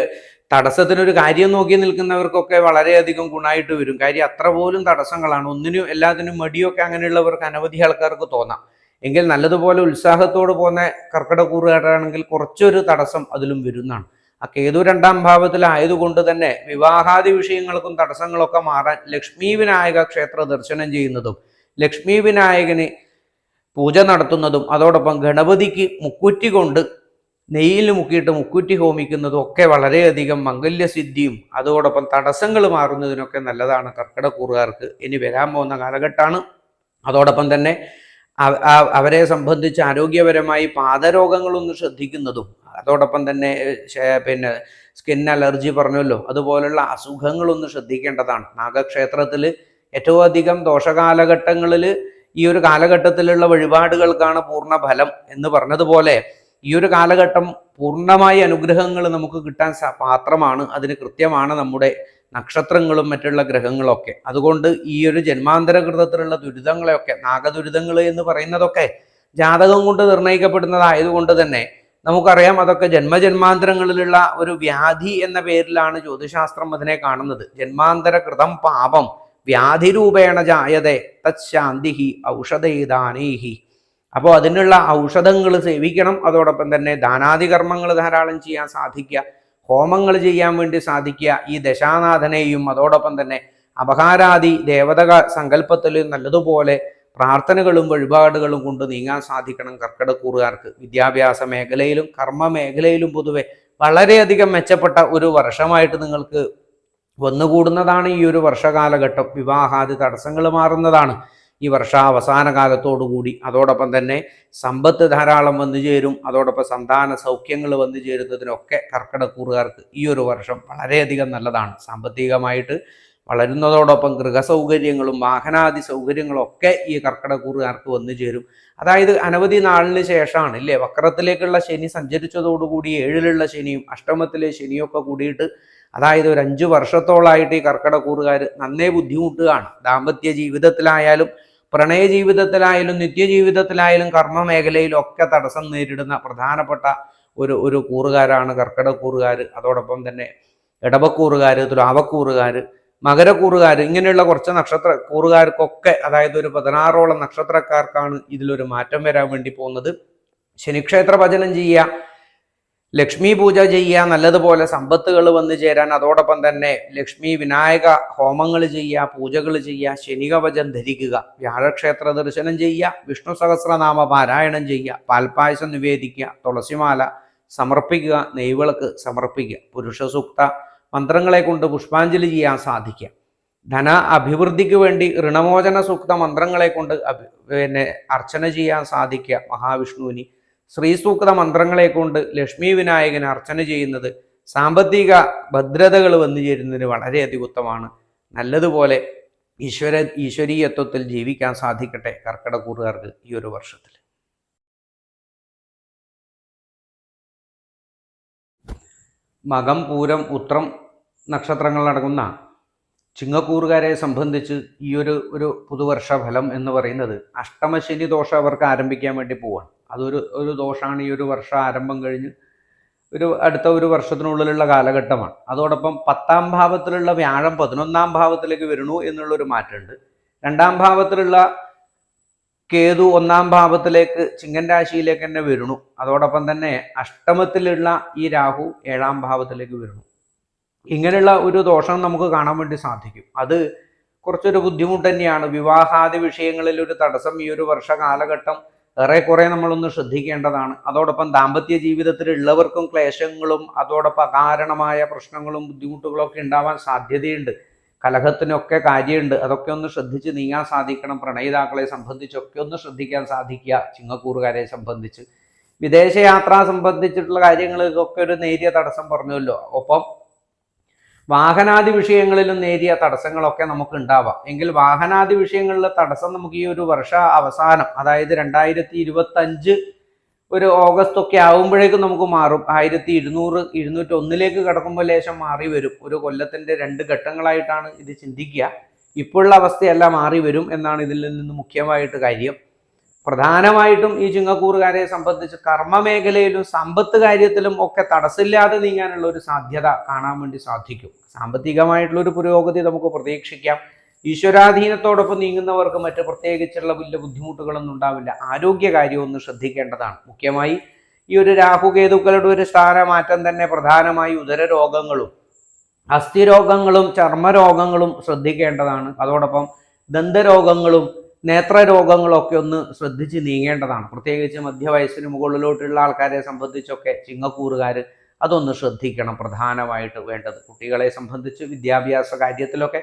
തടസ്സത്തിനൊരു കാര്യം നോക്കി നിൽക്കുന്നവർക്കൊക്കെ വളരെയധികം ഗുണമായിട്ട് വരും. കാര്യം അത്ര പോലും തടസ്സങ്ങളാണ്. ഒന്നിനും എല്ലാത്തിനും മടിയൊക്കെ അങ്ങനെയുള്ളവർക്ക് അനവധി ആൾക്കാർക്ക് തോന്നാം. എങ്കിൽ നല്ലതുപോലെ ഉത്സാഹത്തോട് പോകുന്ന കർക്കിടക്കൂറുകാരാണെങ്കിൽ കുറച്ചൊരു തടസ്സം അതിലും വരുന്നതാണ്. ആ കേതു 2ാം ഭാവത്തിലായതുകൊണ്ട് തന്നെ വിവാഹാദി വിഷയങ്ങൾക്കും തടസ്സങ്ങളൊക്കെ മാറാൻ ലക്ഷ്മി വിനായക ക്ഷേത്ര ദർശനം ചെയ്യുന്നതും ലക്ഷ്മി വിനായകന് പൂജ നടത്തുന്നതും അതോടൊപ്പം ഗണപതിക്ക് മുക്കുറ്റി കൊണ്ട് നെയ്യിൽ മുക്കിയിട്ട് മുക്കുറ്റി ഹോമിക്കുന്നതും ഒക്കെ വളരെയധികം മംഗല്യസിദ്ധിയും അതോടൊപ്പം തടസ്സങ്ങൾ മാറുന്നതിനൊക്കെ നല്ലതാണ് കർക്കിടക്കൂറുകാർക്ക് ഇനി വരാൻ പോകുന്ന കാലഘട്ടമാണ്. അതോടൊപ്പം തന്നെ അവരെ സംബന്ധിച്ച് ആരോഗ്യപരമായി പാദരോഗങ്ങളൊന്ന് ശ്രദ്ധിക്കുന്നതും അതോടൊപ്പം തന്നെ സ്കിൻ അലർജി പറഞ്ഞല്ലോ അതുപോലുള്ള അസുഖങ്ങളൊന്ന് ശ്രദ്ധിക്കേണ്ടതാണ്. നാഗക്ഷേത്രത്തിൽ ഏറ്റവും അധികം ദോഷകാലഘട്ടങ്ങളിൽ ഈ ഒരു കാലഘട്ടത്തിലുള്ള വഴിപാടുകൾക്കാണ് പൂർണ്ണ ഫലം എന്ന് പറഞ്ഞതുപോലെ ഈ ഒരു കാലഘട്ടം പൂർണ്ണമായ അനുഗ്രഹങ്ങൾ നമുക്ക് കിട്ടാൻ പാത്രമാണ്. അതിന് കൃത്യമാണ് നമ്മുടെ നക്ഷത്രങ്ങളും മറ്റുള്ള ഗ്രഹങ്ങളൊക്കെ. അതുകൊണ്ട് ഈ ഒരു ജന്മാന്തരകൃതത്തിലുള്ള ദുരിതങ്ങളെയൊക്കെ നാഗദുരിതങ്ങൾ എന്ന് പറയുന്നതൊക്കെ ജാതകം കൊണ്ട് നിർണ്ണയിക്കപ്പെടുന്നതായതുകൊണ്ട് തന്നെ നമുക്കറിയാം അതൊക്കെ ജന്മജന്മാന്തരങ്ങളിലുള്ള ഒരു വ്യാധി എന്ന പേരിലാണ് ജ്യോതിശാസ്ത്രം അതിനെ കാണുന്നത്. ജന്മാന്തര കൃതം പാപം വ്യാധിരൂപേണ ജായതേ തച്ഛാന്തിഹി ഔഷധേദാനൈഹി. അപ്പോൾ അതിനുള്ള ഔഷധങ്ങൾ സേവിക്കണം. അതോടൊപ്പം തന്നെ ദാനാദി കർമ്മങ്ങൾ ധാരാളം ചെയ്യാൻ സാധിക്കുക, ഹോമങ്ങൾ ചെയ്യാൻ വേണ്ടി സാധിക്കുക. ഈ ദശാനാഥനെയും അതോടൊപ്പം തന്നെ അപഹാരാദി ദേവത സങ്കല്പത്തിൽ നല്ലതുപോലെ പ്രാർത്ഥനകളും വഴിപാടുകളും കൊണ്ട് നീങ്ങാൻ സാധിക്കണം കർക്കിടക്കൂറുകാർക്ക്. വിദ്യാഭ്യാസ മേഖലയിലും കർമ്മ മേഖലയിലും പൊതുവെ വളരെയധികം മെച്ചപ്പെട്ട ഒരു വർഷമായിട്ട് നിങ്ങൾക്ക് വന്നുകൂടുന്നതാണ് ഈ ഒരു വർഷകാലഘട്ടം. വിവാഹാദി തടസ്സങ്ങൾ മാറുന്നതാണ് ഈ വർഷാവസാന കാലത്തോടുകൂടി. അതോടൊപ്പം തന്നെ സമ്പത്ത് ധാരാളം വന്നു ചേരും. അതോടൊപ്പം സന്താന സൗഖ്യങ്ങൾ വന്നു ചേരുന്നതിനൊക്കെ കർക്കിടക്കൂറുകാർക്ക് ഈ ഒരു വർഷം വളരെയധികം നല്ലതാണ്. സാമ്പത്തികമായിട്ട് വളരുന്നതോടൊപ്പം ഗൃഹസൗകര്യങ്ങളും വാഹനാദി സൗകര്യങ്ങളും ഒക്കെ ഈ കർക്കിടക്കൂറുകാർക്ക് വന്നു ചേരും. അതായത് അനവധി നാളിന് ശേഷമാണ് ഇല്ലേ വക്രത്തിലേക്കുള്ള ശനി സഞ്ചരിച്ചതോടുകൂടി 7ലുള്ള ശനിയും അഷ്ടമത്തിലെ ശനിയൊക്കെ കൂടിയിട്ട് അതായത് ഒരു 5 വർഷത്തോളായിട്ട് ഈ കർക്കിടക്കൂറുകാർ നന്നേ ബുദ്ധിമുട്ടുകയാണ്. ദാമ്പത്യ ജീവിതത്തിലായാലും പ്രണയ ജീവിതത്തിലായാലും നിത്യജീവിതത്തിലായാലും കർമ്മ മേഖലയിലും ഒക്കെ തടസ്സം നേരിടുന്ന പ്രധാനപ്പെട്ട ഒരു കൂറുകാരാണ് കർക്കിടക്കൂറുകാർ. അതോടൊപ്പം തന്നെ ഇടവക്കൂറുകാർ, തുലാവക്കൂറുകാർ, മകരക്കൂറുകാർ, ഇങ്ങനെയുള്ള കുറച്ച് കൂറുകാർക്കൊക്കെ അതായത് ഒരു 16ഓളം നക്ഷത്രക്കാർക്കാണ് ഇതിലൊരു മാറ്റം വരാൻ വേണ്ടി പോകുന്നത്. ശനിക്ഷേത്ര ഭജനം ചെയ്യുക, ലക്ഷ്മി പൂജ ചെയ്യുക, നല്ലതുപോലെ സമ്പത്തുകൾ വന്നു ചേരാൻ. അതോടൊപ്പം തന്നെ ലക്ഷ്മി വിനായക ഹോമങ്ങൾ ചെയ്യുക, പൂജകൾ ചെയ്യുക, ശനികവചം ധരിക്കുക, വ്യാഴക്ഷേത്ര ദർശനം ചെയ്യുക, വിഷ്ണു സഹസ്രനാമ പാരായണം ചെയ്യുക, പാൽപ്പായസം നിവേദിക്കുക, തുളസിമാല സമർപ്പിക്കുക, നെയ്വിളക്ക് സമർപ്പിക്കുക, പുരുഷ സൂക്ത മന്ത്രങ്ങളെ കൊണ്ട് പുഷ്പാഞ്ജലി ചെയ്യാൻ സാധിക്കുക, ധന അഭിവൃദ്ധിക്ക് വേണ്ടി ഋണമോചന സൂക്ത മന്ത്രങ്ങളെ കൊണ്ട് അർച്ചന ചെയ്യാൻ സാധിക്കുക മഹാവിഷ്ണുവിന്, ശ്രീസൂക്ത മന്ത്രങ്ങളെ കൊണ്ട് ലക്ഷ്മി വിനായകന് അർച്ചന ചെയ്യുന്നത് സാമ്പത്തിക ഭദ്രതകൾ വന്നു ചേരുന്നതിന് വളരെയധികം ഉത്തമമാണ്. നല്ലതുപോലെ ഈശ്വരീയത്വത്തിൽ ജീവിക്കാൻ സാധിക്കട്ടെ കർക്കിടക്കൂറുകാർക്ക് ഈ ഒരു വർഷത്തിൽ. മകം, പൂരം, ഉത്രം നക്ഷത്രങ്ങളടങ്ങുന്ന ചിങ്ങക്കൂറുകാരെ സംബന്ധിച്ച് ഈ ഒരു പുതുവർഷ ഫലം എന്ന് പറയുന്നത് അഷ്ടമശനി ദോഷം അവർക്ക് ആരംഭിക്കാൻ വേണ്ടി പോവാണ്. അതൊരു ദോഷമാണ്. ഈ ഒരു വർഷ ആരംഭം കഴിഞ്ഞ് അടുത്ത ഒരു വർഷത്തിനുള്ളിലുള്ള കാലഘട്ടമാണ്. അതോടൊപ്പം 10ാം ഭാവത്തിലുള്ള വ്യാഴം 11ാം ഭാവത്തിലേക്ക് വരണു എന്നുള്ളൊരു മാറ്റമുണ്ട്. 2ാം ഭാവത്തിലുള്ള കേതു 1ാം ഭാവത്തിലേക്ക് ചിങ്ങൻ രാശിയിലേക്ക് തന്നെ വരണു. അതോടൊപ്പം തന്നെ അഷ്ടമത്തിലുള്ള ഈ രാഹു 7ാം ഭാവത്തിലേക്ക് വരണു. ഇങ്ങനെയുള്ള ഒരു ദോഷം നമുക്ക് കാണാൻ വേണ്ടി സാധിക്കും. അത് കുറച്ചൊരു ബുദ്ധിമുട്ട് തന്നെയാണ്. വിവാഹാദി വിഷയങ്ങളിൽ ഒരു തടസ്സം ഈ ഒരു വർഷ കാലഘട്ടം ഏറെക്കുറെ നമ്മളൊന്ന് ശ്രദ്ധിക്കേണ്ടതാണ്. അതോടൊപ്പം ദാമ്പത്യ ജീവിതത്തിലുള്ളവർക്കും ക്ലേശങ്ങളും അതോടൊപ്പം അകാരണമായ പ്രശ്നങ്ങളും ബുദ്ധിമുട്ടുകളും ഒക്കെ ഉണ്ടാവാൻ സാധ്യതയുണ്ട്. കലഹത്തിനൊക്കെ കാര്യമുണ്ട്. അതൊക്കെ ഒന്ന് ശ്രദ്ധിച്ച് നീങ്ങാൻ സാധിക്കണം. പ്രണയിതാക്കളെ സംബന്ധിച്ചൊക്കെ ഒന്ന് ശ്രദ്ധിക്കാൻ സാധിക്കുക. ചിങ്ങക്കൂറുകാരെ സംബന്ധിച്ച് വിദേശയാത്ര സംബന്ധിച്ചിട്ടുള്ള കാര്യങ്ങളിലൊക്കെ ഒരു നേരിയ തടസ്സം പറഞ്ഞല്ലോ. ഒപ്പം വാഹനാദി വിഷയങ്ങളിലും നേരിയ തടസ്സങ്ങളൊക്കെ നമുക്ക് ഉണ്ടാവാം. എങ്കിൽ വാഹനാദി വിഷയങ്ങളിലെ തടസ്സം നമുക്ക് ഈ ഒരു വർഷ അവസാനം അതായത് 2025 ഒരു ഓഗസ്റ്റ് ഒക്കെ ആകുമ്പോഴേക്കും നമുക്ക് മാറും. 1200, 201 കടക്കുമ്പോൾ ലേശം മാറി വരും. ഒരു കൊല്ലത്തിന്റെ 2 ഘട്ടങ്ങളായിട്ടാണ് ഇത് ചിന്തിക്കുക. ഇപ്പോഴുള്ള അവസ്ഥയല്ല, മാറി വരും എന്നാണ് ഇതിൽ നിന്ന് മുഖ്യമായിട്ട് കാര്യം. പ്രധാനമായിട്ടും ഈ ചിങ്ങക്കൂറുകാരെ സംബന്ധിച്ച് കർമ്മ മേഖലയിലും സമ്പത്ത് കാര്യത്തിലും ഒക്കെ തടസ്സമില്ലാതെ നീങ്ങാനുള്ള ഒരു സാധ്യത കാണാൻ വേണ്ടി സാധിക്കും. സാമ്പത്തികമായിട്ടുള്ള ഒരു പുരോഗതി നമുക്ക് പ്രതീക്ഷിക്കാം. ഈശ്വരാധീനത്തോടൊപ്പം നീങ്ങുന്നവർക്ക് മറ്റ് പ്രത്യേകിച്ചുള്ള വലിയ ബുദ്ധിമുട്ടുകളൊന്നും ഉണ്ടാവില്ല. ആരോഗ്യകാര്യം ഒന്ന് ശ്രദ്ധിക്കേണ്ടതാണ്. മുഖ്യമായി ഈ ഒരു രാഹുകേതുക്കളുടെ ഒരു സ്ഥാനമാറ്റം തന്നെ പ്രധാനമായി ഉദരരോഗങ്ങളും അസ്ഥിരോഗങ്ങളും ചർമ്മരോഗങ്ങളും ശ്രദ്ധിക്കേണ്ടതാണ്. അതോടൊപ്പം ദന്തരോഗങ്ങളും നേത്രരോഗങ്ങളൊക്കെ ഒന്ന് ശ്രദ്ധിച്ച് നീങ്ങേണ്ടതാണ്. പ്രത്യേകിച്ച് മധ്യവയസ്സിന് മുകളിലോട്ടുള്ള ആൾക്കാരെ സംബന്ധിച്ചൊക്കെ ചിങ്ങക്കൂറുകാർ അതൊന്ന് ശ്രദ്ധിക്കണം. പ്രധാനമായിട്ട് വേണ്ടത് കുട്ടികളെ സംബന്ധിച്ച് വിദ്യാഭ്യാസ കാര്യത്തിലൊക്കെ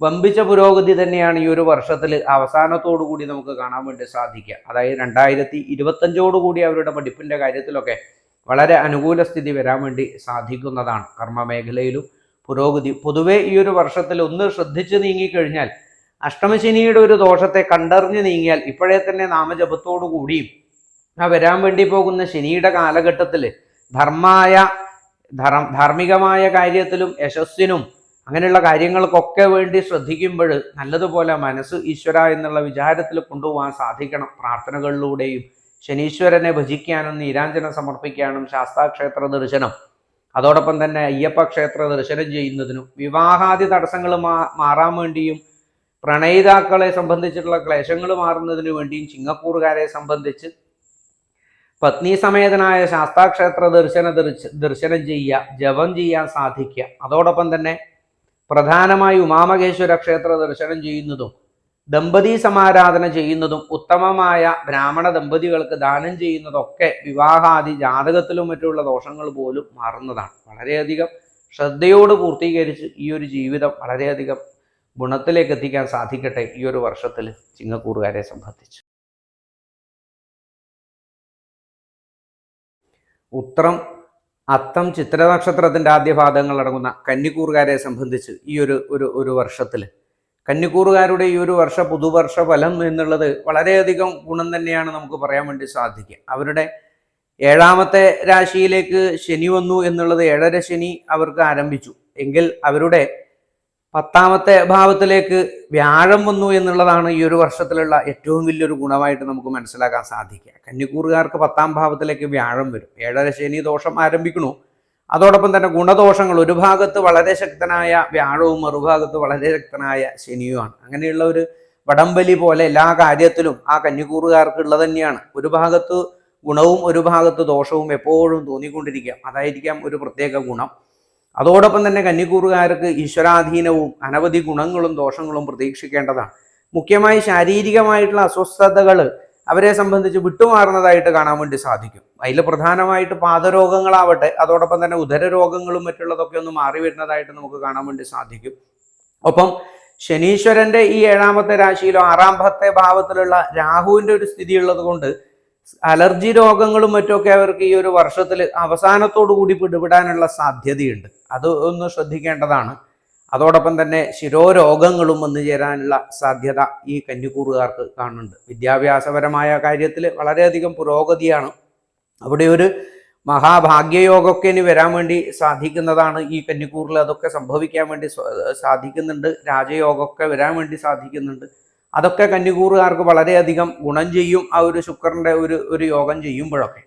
വമ്പിച്ച പുരോഗതി തന്നെയാണ് ഈ ഒരു വർഷത്തിൽ അവസാനത്തോടു കൂടി നമുക്ക് കാണാൻ വേണ്ടി സാധിക്കുക. അതായത് 2025 അവരുടെ പഠിപ്പിൻ്റെ കാര്യത്തിലൊക്കെ വളരെ അനുകൂല സ്ഥിതി വരാൻ വേണ്ടി സാധിക്കുന്നതാണ്. കർമ്മ മേഖലയിലും പുരോഗതി പൊതുവെ ഈ ഒരു വർഷത്തിൽ ഒന്ന് ശ്രദ്ധിച്ച് നീങ്ങിക്കഴിഞ്ഞാൽ, അഷ്ടമശനിയുടെ ഒരു ദോഷത്തെ കണ്ടറിഞ്ഞ് നീങ്ങിയാൽ ഇപ്പോഴേ തന്നെ നാമജപത്തോടു കൂടിയും വരാൻ വേണ്ടി പോകുന്ന ശനിയുടെ കാലഘട്ടത്തിൽ ധാർമ്മികമായ കാര്യത്തിലും യശസ്സിനും അങ്ങനെയുള്ള കാര്യങ്ങൾക്കൊക്കെ വേണ്ടി ശ്രദ്ധിക്കുമ്പോൾ നല്ലതുപോലെ മനസ്സ് ഈശ്വര എന്നുള്ള വിചാരത്തിൽ കൊണ്ടുപോകാൻ സാധിക്കണം. പ്രാർത്ഥനകളിലൂടെയും ശനീശ്വരനെ ഭജിക്കാനും നീരാഞ്ജനം സമർപ്പിക്കാനും ശാസ്താക്ഷേത്ര ദർശനം, അതോടൊപ്പം തന്നെ അയ്യപ്പ ക്ഷേത്ര ദർശനം ചെയ്യുന്നതിനും വിവാഹാദി തടസ്സങ്ങൾ മാറാൻ വേണ്ടിയും പ്രണയിതാക്കളെ സംബന്ധിച്ചിട്ടുള്ള ക്ലേശങ്ങൾ മാറുന്നതിനു വേണ്ടിയും ചിങ്ങക്കൂറുകാരെ സംബന്ധിച്ച് പത്നി സമേതനായ ശാസ്താക്ഷേത്ര ദർശനം ചെയ്യുക, ജപം ചെയ്യാൻ സാധിക്കുക. അതോടൊപ്പം തന്നെ പ്രധാനമായി ഉമാമഹേശ്വര ക്ഷേത്ര ദർശനം ചെയ്യുന്നതും ദമ്പതി സമാരാധന ചെയ്യുന്നതും ഉത്തമമായ ബ്രാഹ്മണ ദമ്പതികൾക്ക് ദാനം ചെയ്യുന്നതൊക്കെ വിവാഹാദി ജാതകത്തിലും മറ്റുള്ള ദോഷങ്ങൾ പോലും മാറുന്നതാണ്. വളരെയധികം ശ്രദ്ധയോട് പൂർത്തീകരിച്ച് ഈ ഒരു ജീവിതം വളരെയധികം ഗുണത്തിലേക്ക് എത്തിക്കാൻ സാധിക്കട്ടെ ഈ ഒരു വർഷത്തിൽ ചിങ്ങക്കൂറുകാരെ സംബന്ധിച്ച്. ഉത്രം, അത്തം, ചിത്ര നക്ഷത്രത്തിൻ്റെ ആദ്യ പാദങ്ങൾ അടങ്ങുന്ന കന്നിക്കൂറുകാരെ സംബന്ധിച്ച് ഈ ഒരു വർഷത്തിൽ കന്നിക്കൂറുകാരുടെ ഈ ഒരു പുതുവർഷ ഫലം എന്നുള്ളത് വളരെയധികം ഗുണം തന്നെയാണ് നമുക്ക് പറയാൻ വേണ്ടി സാധിക്കുക. അവരുടെ 7ാമത്തെ രാശിയിലേക്ക് ശനി വന്നു എന്നുള്ളത് 7ര ശനി അവർക്ക് ആരംഭിച്ചു എങ്കിൽ അവരുടെ 10ാമത്തെ ഭാവത്തിലേക്ക് വ്യാഴം വന്നു എന്നുള്ളതാണ് ഈ ഒരു വർഷത്തിലുള്ള ഏറ്റവും വലിയൊരു ഗുണമായിട്ട് നമുക്ക് മനസ്സിലാക്കാൻ സാധിക്കുക. കന്നിക്കൂറുകാർക്ക് 10ാം ഭാവത്തിലേക്ക് വ്യാഴം വരും. 7ര ശനി ദോഷം ആരംഭിക്കണു. അതോടൊപ്പം തന്നെ ഗുണദോഷങ്ങൾ, ഒരു ഭാഗത്ത് വളരെ ശക്തനായ വ്യാഴവും മറുഭാഗത്ത് വളരെ ശക്തനായ ശനിയുമാണ്. അങ്ങനെയുള്ള ഒരു വടംവലി പോലെ എല്ലാ കാര്യത്തിലും ആ കന്നിക്കൂറുകാർക്ക് ഉള്ളത് തന്നെയാണ്. ഒരു ഭാഗത്ത് ഗുണവും ഒരു ഭാഗത്ത് ദോഷവും എപ്പോഴും തോന്നിക്കൊണ്ടിരിക്കുക. അതായിരിക്കാം ഒരു പ്രത്യേക ഗുണം. അതോടൊപ്പം തന്നെ കന്നിക്കൂറുകാർക്ക് ഈശ്വരാധീനവും അനവധി ഗുണങ്ങളും ദോഷങ്ങളും പ്രതീക്ഷിക്കേണ്ടതാണ്. മുഖ്യമായി ശാരീരികമായിട്ടുള്ള അസ്വസ്ഥതകൾ അവരെ സംബന്ധിച്ച് വിട്ടുമാറുന്നതായിട്ട് കാണാൻ വേണ്ടി സാധിക്കും. അതിൽ പ്രധാനമായിട്ട് പാദരോഗങ്ങളാവട്ടെ, അതോടൊപ്പം തന്നെ ഉദരരോഗങ്ങളും മറ്റുള്ളതൊക്കെ ഒന്ന് മാറി വരുന്നതായിട്ട് നമുക്ക് കാണാൻ വേണ്ടി സാധിക്കും. ഒപ്പം ശനീശ്വരന്റെ ഈ 7ാമത്തെ രാശിയിലോ 6ാമത്തെ ഭാവത്തിലുള്ള രാഹുവിന്റെ ഒരു സ്ഥിതി ഉള്ളത് കൊണ്ട് അലർജി രോഗങ്ങളും മറ്റുമൊക്കെ അവർക്ക് ഈ ഒരു വർഷത്തിൽ അവസാനത്തോടു കൂടി പിടിപെടാനുള്ള സാധ്യതയുണ്ട്. അത് ഒന്ന് ശ്രദ്ധിക്കേണ്ടതാണ്. അതോടൊപ്പം തന്നെ ശിരോരോഗങ്ങളും വന്നു ചേരാനുള്ള സാധ്യത ഈ കന്നിക്കൂറുകാർക്ക് കാണുന്നുണ്ട്. വിദ്യാഭ്യാസപരമായ കാര്യത്തിൽ വളരെയധികം പുരോഗതിയാണ്. അവിടെ ഒരു മഹാഭാഗ്യയോഗമൊക്കെ ഇനി വരാൻ വേണ്ടി സാധിക്കുന്നതാണ്. ഈ കന്നിക്കൂറിൽ അതൊക്കെ സംഭവിക്കാൻ വേണ്ടി സാധിക്കുന്നുണ്ട്. രാജയോഗമൊക്കെ വരാൻ വേണ്ടി സാധിക്കുന്നുണ്ട്. അതൊക്കെ കന്നിക്കൂറുകാർക്ക് വളരെയധികം ഗുണം ചെയ്യും. ആ ഒരു ശുക്രന്റെ ഒരു യോഗം ചെയ്യുമ്പോഴൊക്കെ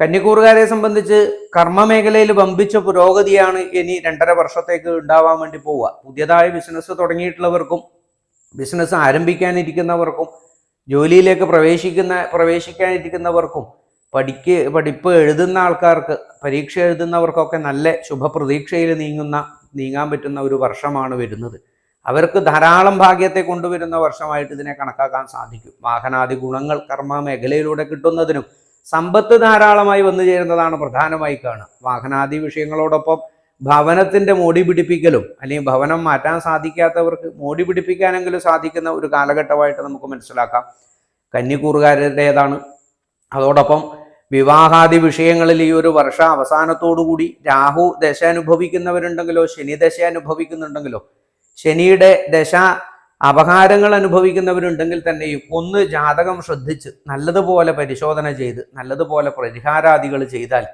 കന്നിക്കൂറുകാരെ സംബന്ധിച്ച് കർമ്മമേഖലയിൽ വമ്പിച്ച പുരോഗതിയാണ് ഇനി 2.5 വർഷത്തേക്ക് ഉണ്ടാവാൻ വേണ്ടി പോവുക. പുതിയതായ ബിസിനസ് തുടങ്ങിയിട്ടുള്ളവർക്കും ബിസിനസ് ആരംഭിക്കാനിരിക്കുന്നവർക്കും ജോലിയിലേക്ക് പ്രവേശിക്കാനിരിക്കുന്നവർക്കും പഠിപ്പ് എഴുതുന്ന ആൾക്കാർക്ക്, പരീക്ഷ എഴുതുന്നവർക്കൊക്കെ നല്ല ശുഭപ്രതീക്ഷയിൽ നീങ്ങാൻ പറ്റുന്ന ഒരു വർഷമാണ് വരുന്നത്. അവർക്ക് ധാരാളം ഭാഗ്യത്തെ കൊണ്ടുവരുന്ന വർഷമായിട്ട് ഇതിനെ കണക്കാക്കാൻ സാധിക്കും. വാഹനാദി ഗുണങ്ങൾ കർമ്മ മേഖലയിലൂടെ കിട്ടുന്നതിനും സമ്പത്ത് ധാരാളമായി വന്നു ചേരുന്നതാണ് പ്രധാനമായി കാണുക. വാഹനാദി വിഷയങ്ങളോടൊപ്പം ഭവനത്തിന്റെ മോടി പിടിപ്പിക്കലും, അല്ലെങ്കിൽ ഭവനം മാറ്റാൻ സാധിക്കാത്തവർക്ക് മോടി പിടിപ്പിക്കാനെങ്കിലും സാധിക്കുന്ന ഒരു കാലഘട്ടമായിട്ട് നമുക്ക് മനസ്സിലാക്കാം കന്നിക്കൂറുകാരുടേതാണ്. അതോടൊപ്പം വിവാഹാദി വിഷയങ്ങളിൽ ഈ ഒരു വർഷ അവസാനത്തോടുകൂടി രാഹു ദശ അനുഭവിക്കുന്നവരുണ്ടെങ്കിലോ ശനി ദശ അനുഭവിക്കുന്നുണ്ടെങ്കിലോ ശനിയുടെ ദശ അപഹാരങ്ങൾ അനുഭവിക്കുന്നവരുണ്ടെങ്കിൽ തന്നെയും ഒന്ന് ജാതകം ശ്രദ്ധിച്ച് നല്ലതുപോലെ പരിശോധന ചെയ്ത് നല്ലതുപോലെ പരിഹാരാദികൾ ചെയ്താൽ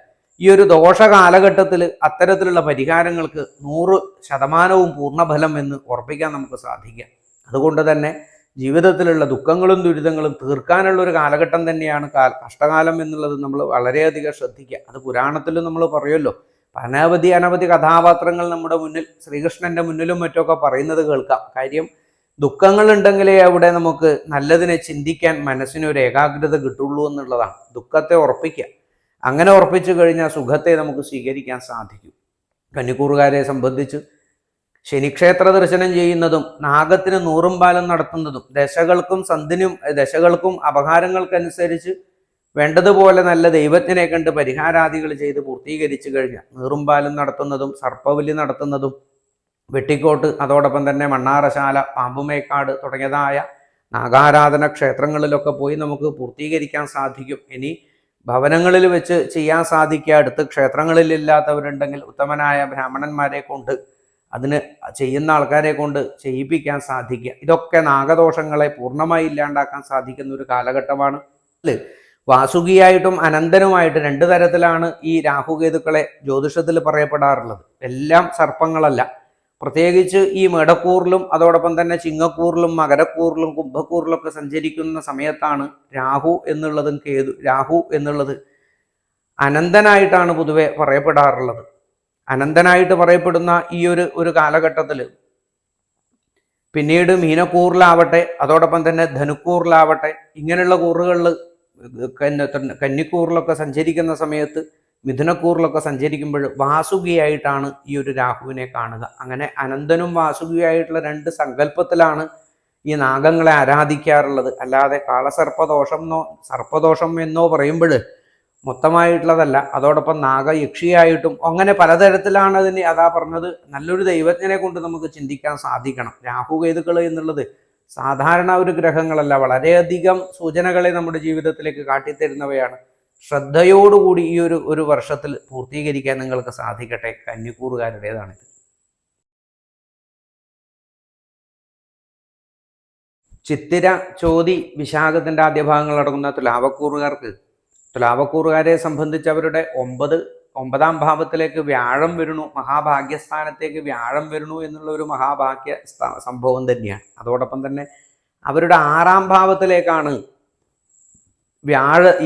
ഈ ഒരു ദോഷ കാലഘട്ടത്തിൽ അത്തരത്തിലുള്ള പരിഹാരങ്ങൾക്ക് 100% പൂർണ്ണഫലം എന്ന് ഉറപ്പിക്കാൻ നമുക്ക് സാധിക്കാം. അതുകൊണ്ട് തന്നെ ജീവിതത്തിലുള്ള ദുഃഖങ്ങളും ദുരിതങ്ങളും തീർക്കാനുള്ള ഒരു കാലഘട്ടം തന്നെയാണ് കഷ്ടകാലം എന്നുള്ളത് നമ്മൾ വളരെയധികം ശ്രദ്ധിക്കുക. അത് പുരാണത്തിലും നമ്മൾ പറയുമല്ലോ. അനവധി കഥാപാത്രങ്ങൾ നമ്മുടെ മുന്നിൽ, ശ്രീകൃഷ്ണന്റെ മുന്നിലും മറ്റൊക്കെ പറയുന്നത് കേൾക്കാം. കാര്യം ദുഃഖങ്ങൾ ഉണ്ടെങ്കിലേ അവിടെ നമുക്ക് നല്ലതിനെ ചിന്തിക്കാൻ മനസ്സിനൊരു ഏകാഗ്രത കിട്ടുള്ളൂ എന്നുള്ളതാണ്. ദുഃഖത്തെ ഉറപ്പിക്കുക. അങ്ങനെ ഉറപ്പിച്ചു കഴിഞ്ഞാൽ സുഖത്തെ നമുക്ക് സ്വീകരിക്കാൻ സാധിക്കും. കന്നിക്കൂറുകാരെ സംബന്ധിച്ച് ശനിക്ഷേത്ര ദർശനം ചെയ്യുന്നതും നാഗത്തിന് 100 പാലം നടത്തുന്നതും ദശകൾക്കും അപഹാരങ്ങൾക്കനുസരിച്ച് വേണ്ടതുപോലെ നല്ല ദൈവത്തിനെ കണ്ട് പരിഹാരാദികൾ ചെയ്ത് പൂർത്തീകരിച്ചു കഴിഞ്ഞാൽ 100 പാലം നടത്തുന്നതും സർപ്പവലി നടത്തുന്നതും വെട്ടിക്കോട്ട്, അതോടൊപ്പം തന്നെ മണ്ണാറശാല, പാമ്പുമേക്കാട് തുടങ്ങിയതായ നാഗാരാധന ക്ഷേത്രങ്ങളിലൊക്കെ പോയി നമുക്ക് പൂർത്തീകരിക്കാൻ സാധിക്കും. ഇനി ഭവനങ്ങളിൽ വെച്ച് ചെയ്യാൻ സാധിക്കുക, അടുത്ത് ക്ഷേത്രങ്ങളിലില്ലാത്തവരുണ്ടെങ്കിൽ ഉത്തമനായ ബ്രാഹ്മണന്മാരെ കൊണ്ട്, അതിന് ചെയ്യുന്ന ആൾക്കാരെ കൊണ്ട് ചെയ്യിപ്പിക്കാൻ സാധിക്കുക. ഇതൊക്കെ നാഗദോഷങ്ങളെ പൂർണ്ണമായി ഇല്ലാണ്ടാക്കാൻ സാധിക്കുന്ന ഒരു കാലഘട്ടമാണ്. വാസുകിയായിട്ടും അനന്തനുമായിട്ട് 2 തരത്തിലാണ് ഈ രാഹുകേതുക്കളെ ജ്യോതിഷത്തിൽ പറയപ്പെടാറുള്ളത്. എല്ലാം സർപ്പങ്ങളല്ല. പ്രത്യേകിച്ച് ഈ മേടക്കൂറിലും അതോടൊപ്പം തന്നെ ചിങ്ങക്കൂറിലും മകരക്കൂറിലും കുംഭക്കൂറിലൊക്കെ സഞ്ചരിക്കുന്ന സമയത്താണ് രാഹു എന്നുള്ളത് അനന്തനായിട്ടാണ് പൊതുവെ പറയപ്പെടാറുള്ളത്. അനന്തനായിട്ട് പറയപ്പെടുന്ന ഈ ഒരു കാലഘട്ടത്തിൽ പിന്നീട് മീനക്കൂറിലാവട്ടെ അതോടൊപ്പം തന്നെ ധനുക്കൂറിലാവട്ടെ ഇങ്ങനെയുള്ള കൂറുകളിൽ കന്നിക്കൂറിലൊക്കെ സഞ്ചരിക്കുന്ന സമയത്ത് മിഥുനക്കൂറിലൊക്കെ സഞ്ചരിക്കുമ്പോൾ വാസുകിയായിട്ടാണ് ഈ ഒരു രാഹുവിനെ കാണുക. അങ്ങനെ അനന്തനും വാസുകിയായിട്ടുള്ള രണ്ട് സങ്കല്പത്തിലാണ് ഈ നാഗങ്ങളെ ആരാധിക്കാറുള്ളത്. അല്ലാതെ സർപ്പദോഷം എന്നോ പറയുമ്പോൾ മൊത്തമായിട്ടുള്ളതല്ല. അതോടൊപ്പം നാഗയക്ഷിയായിട്ടും അങ്ങനെ പലതരത്തിലാണ് അതിന് അതാ പറഞ്ഞത്. നല്ലൊരു ദൈവജ്ഞനെ കൊണ്ട് നമുക്ക് ചിന്തിക്കാൻ സാധിക്കണം. രാഹുകേതുക്കൾ എന്നുള്ളത് സാധാരണ ഒരു ഗ്രഹങ്ങളല്ല, വളരെയധികം സൂചനകളെ നമ്മുടെ ജീവിതത്തിലേക്ക് കാട്ടിത്തരുന്നവയാണ്. ശ്രദ്ധയോടുകൂടി ഈ ഒരു വർഷത്തിൽ പൂർത്തീകരിക്കാൻ നിങ്ങൾക്ക് സാധിക്കട്ടെ. കന്നിക്കൂറുകാരുടേതാണിത്. ചിത്തിര, ചോതി, വിശാഖത്തിന്റെ ആദ്യ ഭാഗങ്ങൾ അടങ്ങുന്ന തുലാവക്കൂറുകാരെ സംബന്ധിച്ച് അവരുടെ ഒമ്പതാം ഭാവത്തിലേക്ക് വ്യാഴം വരുന്നു, മഹാഭാഗ്യസ്ഥാനത്തേക്ക് വ്യാഴം വരുന്നു എന്നുള്ള ഒരു മഹാഭാഗ്യ സംഭവം തന്നെയാണ്. അതോടൊപ്പം തന്നെ അവരുടെ 6ാം ഭാവത്തിലേക്കാണ്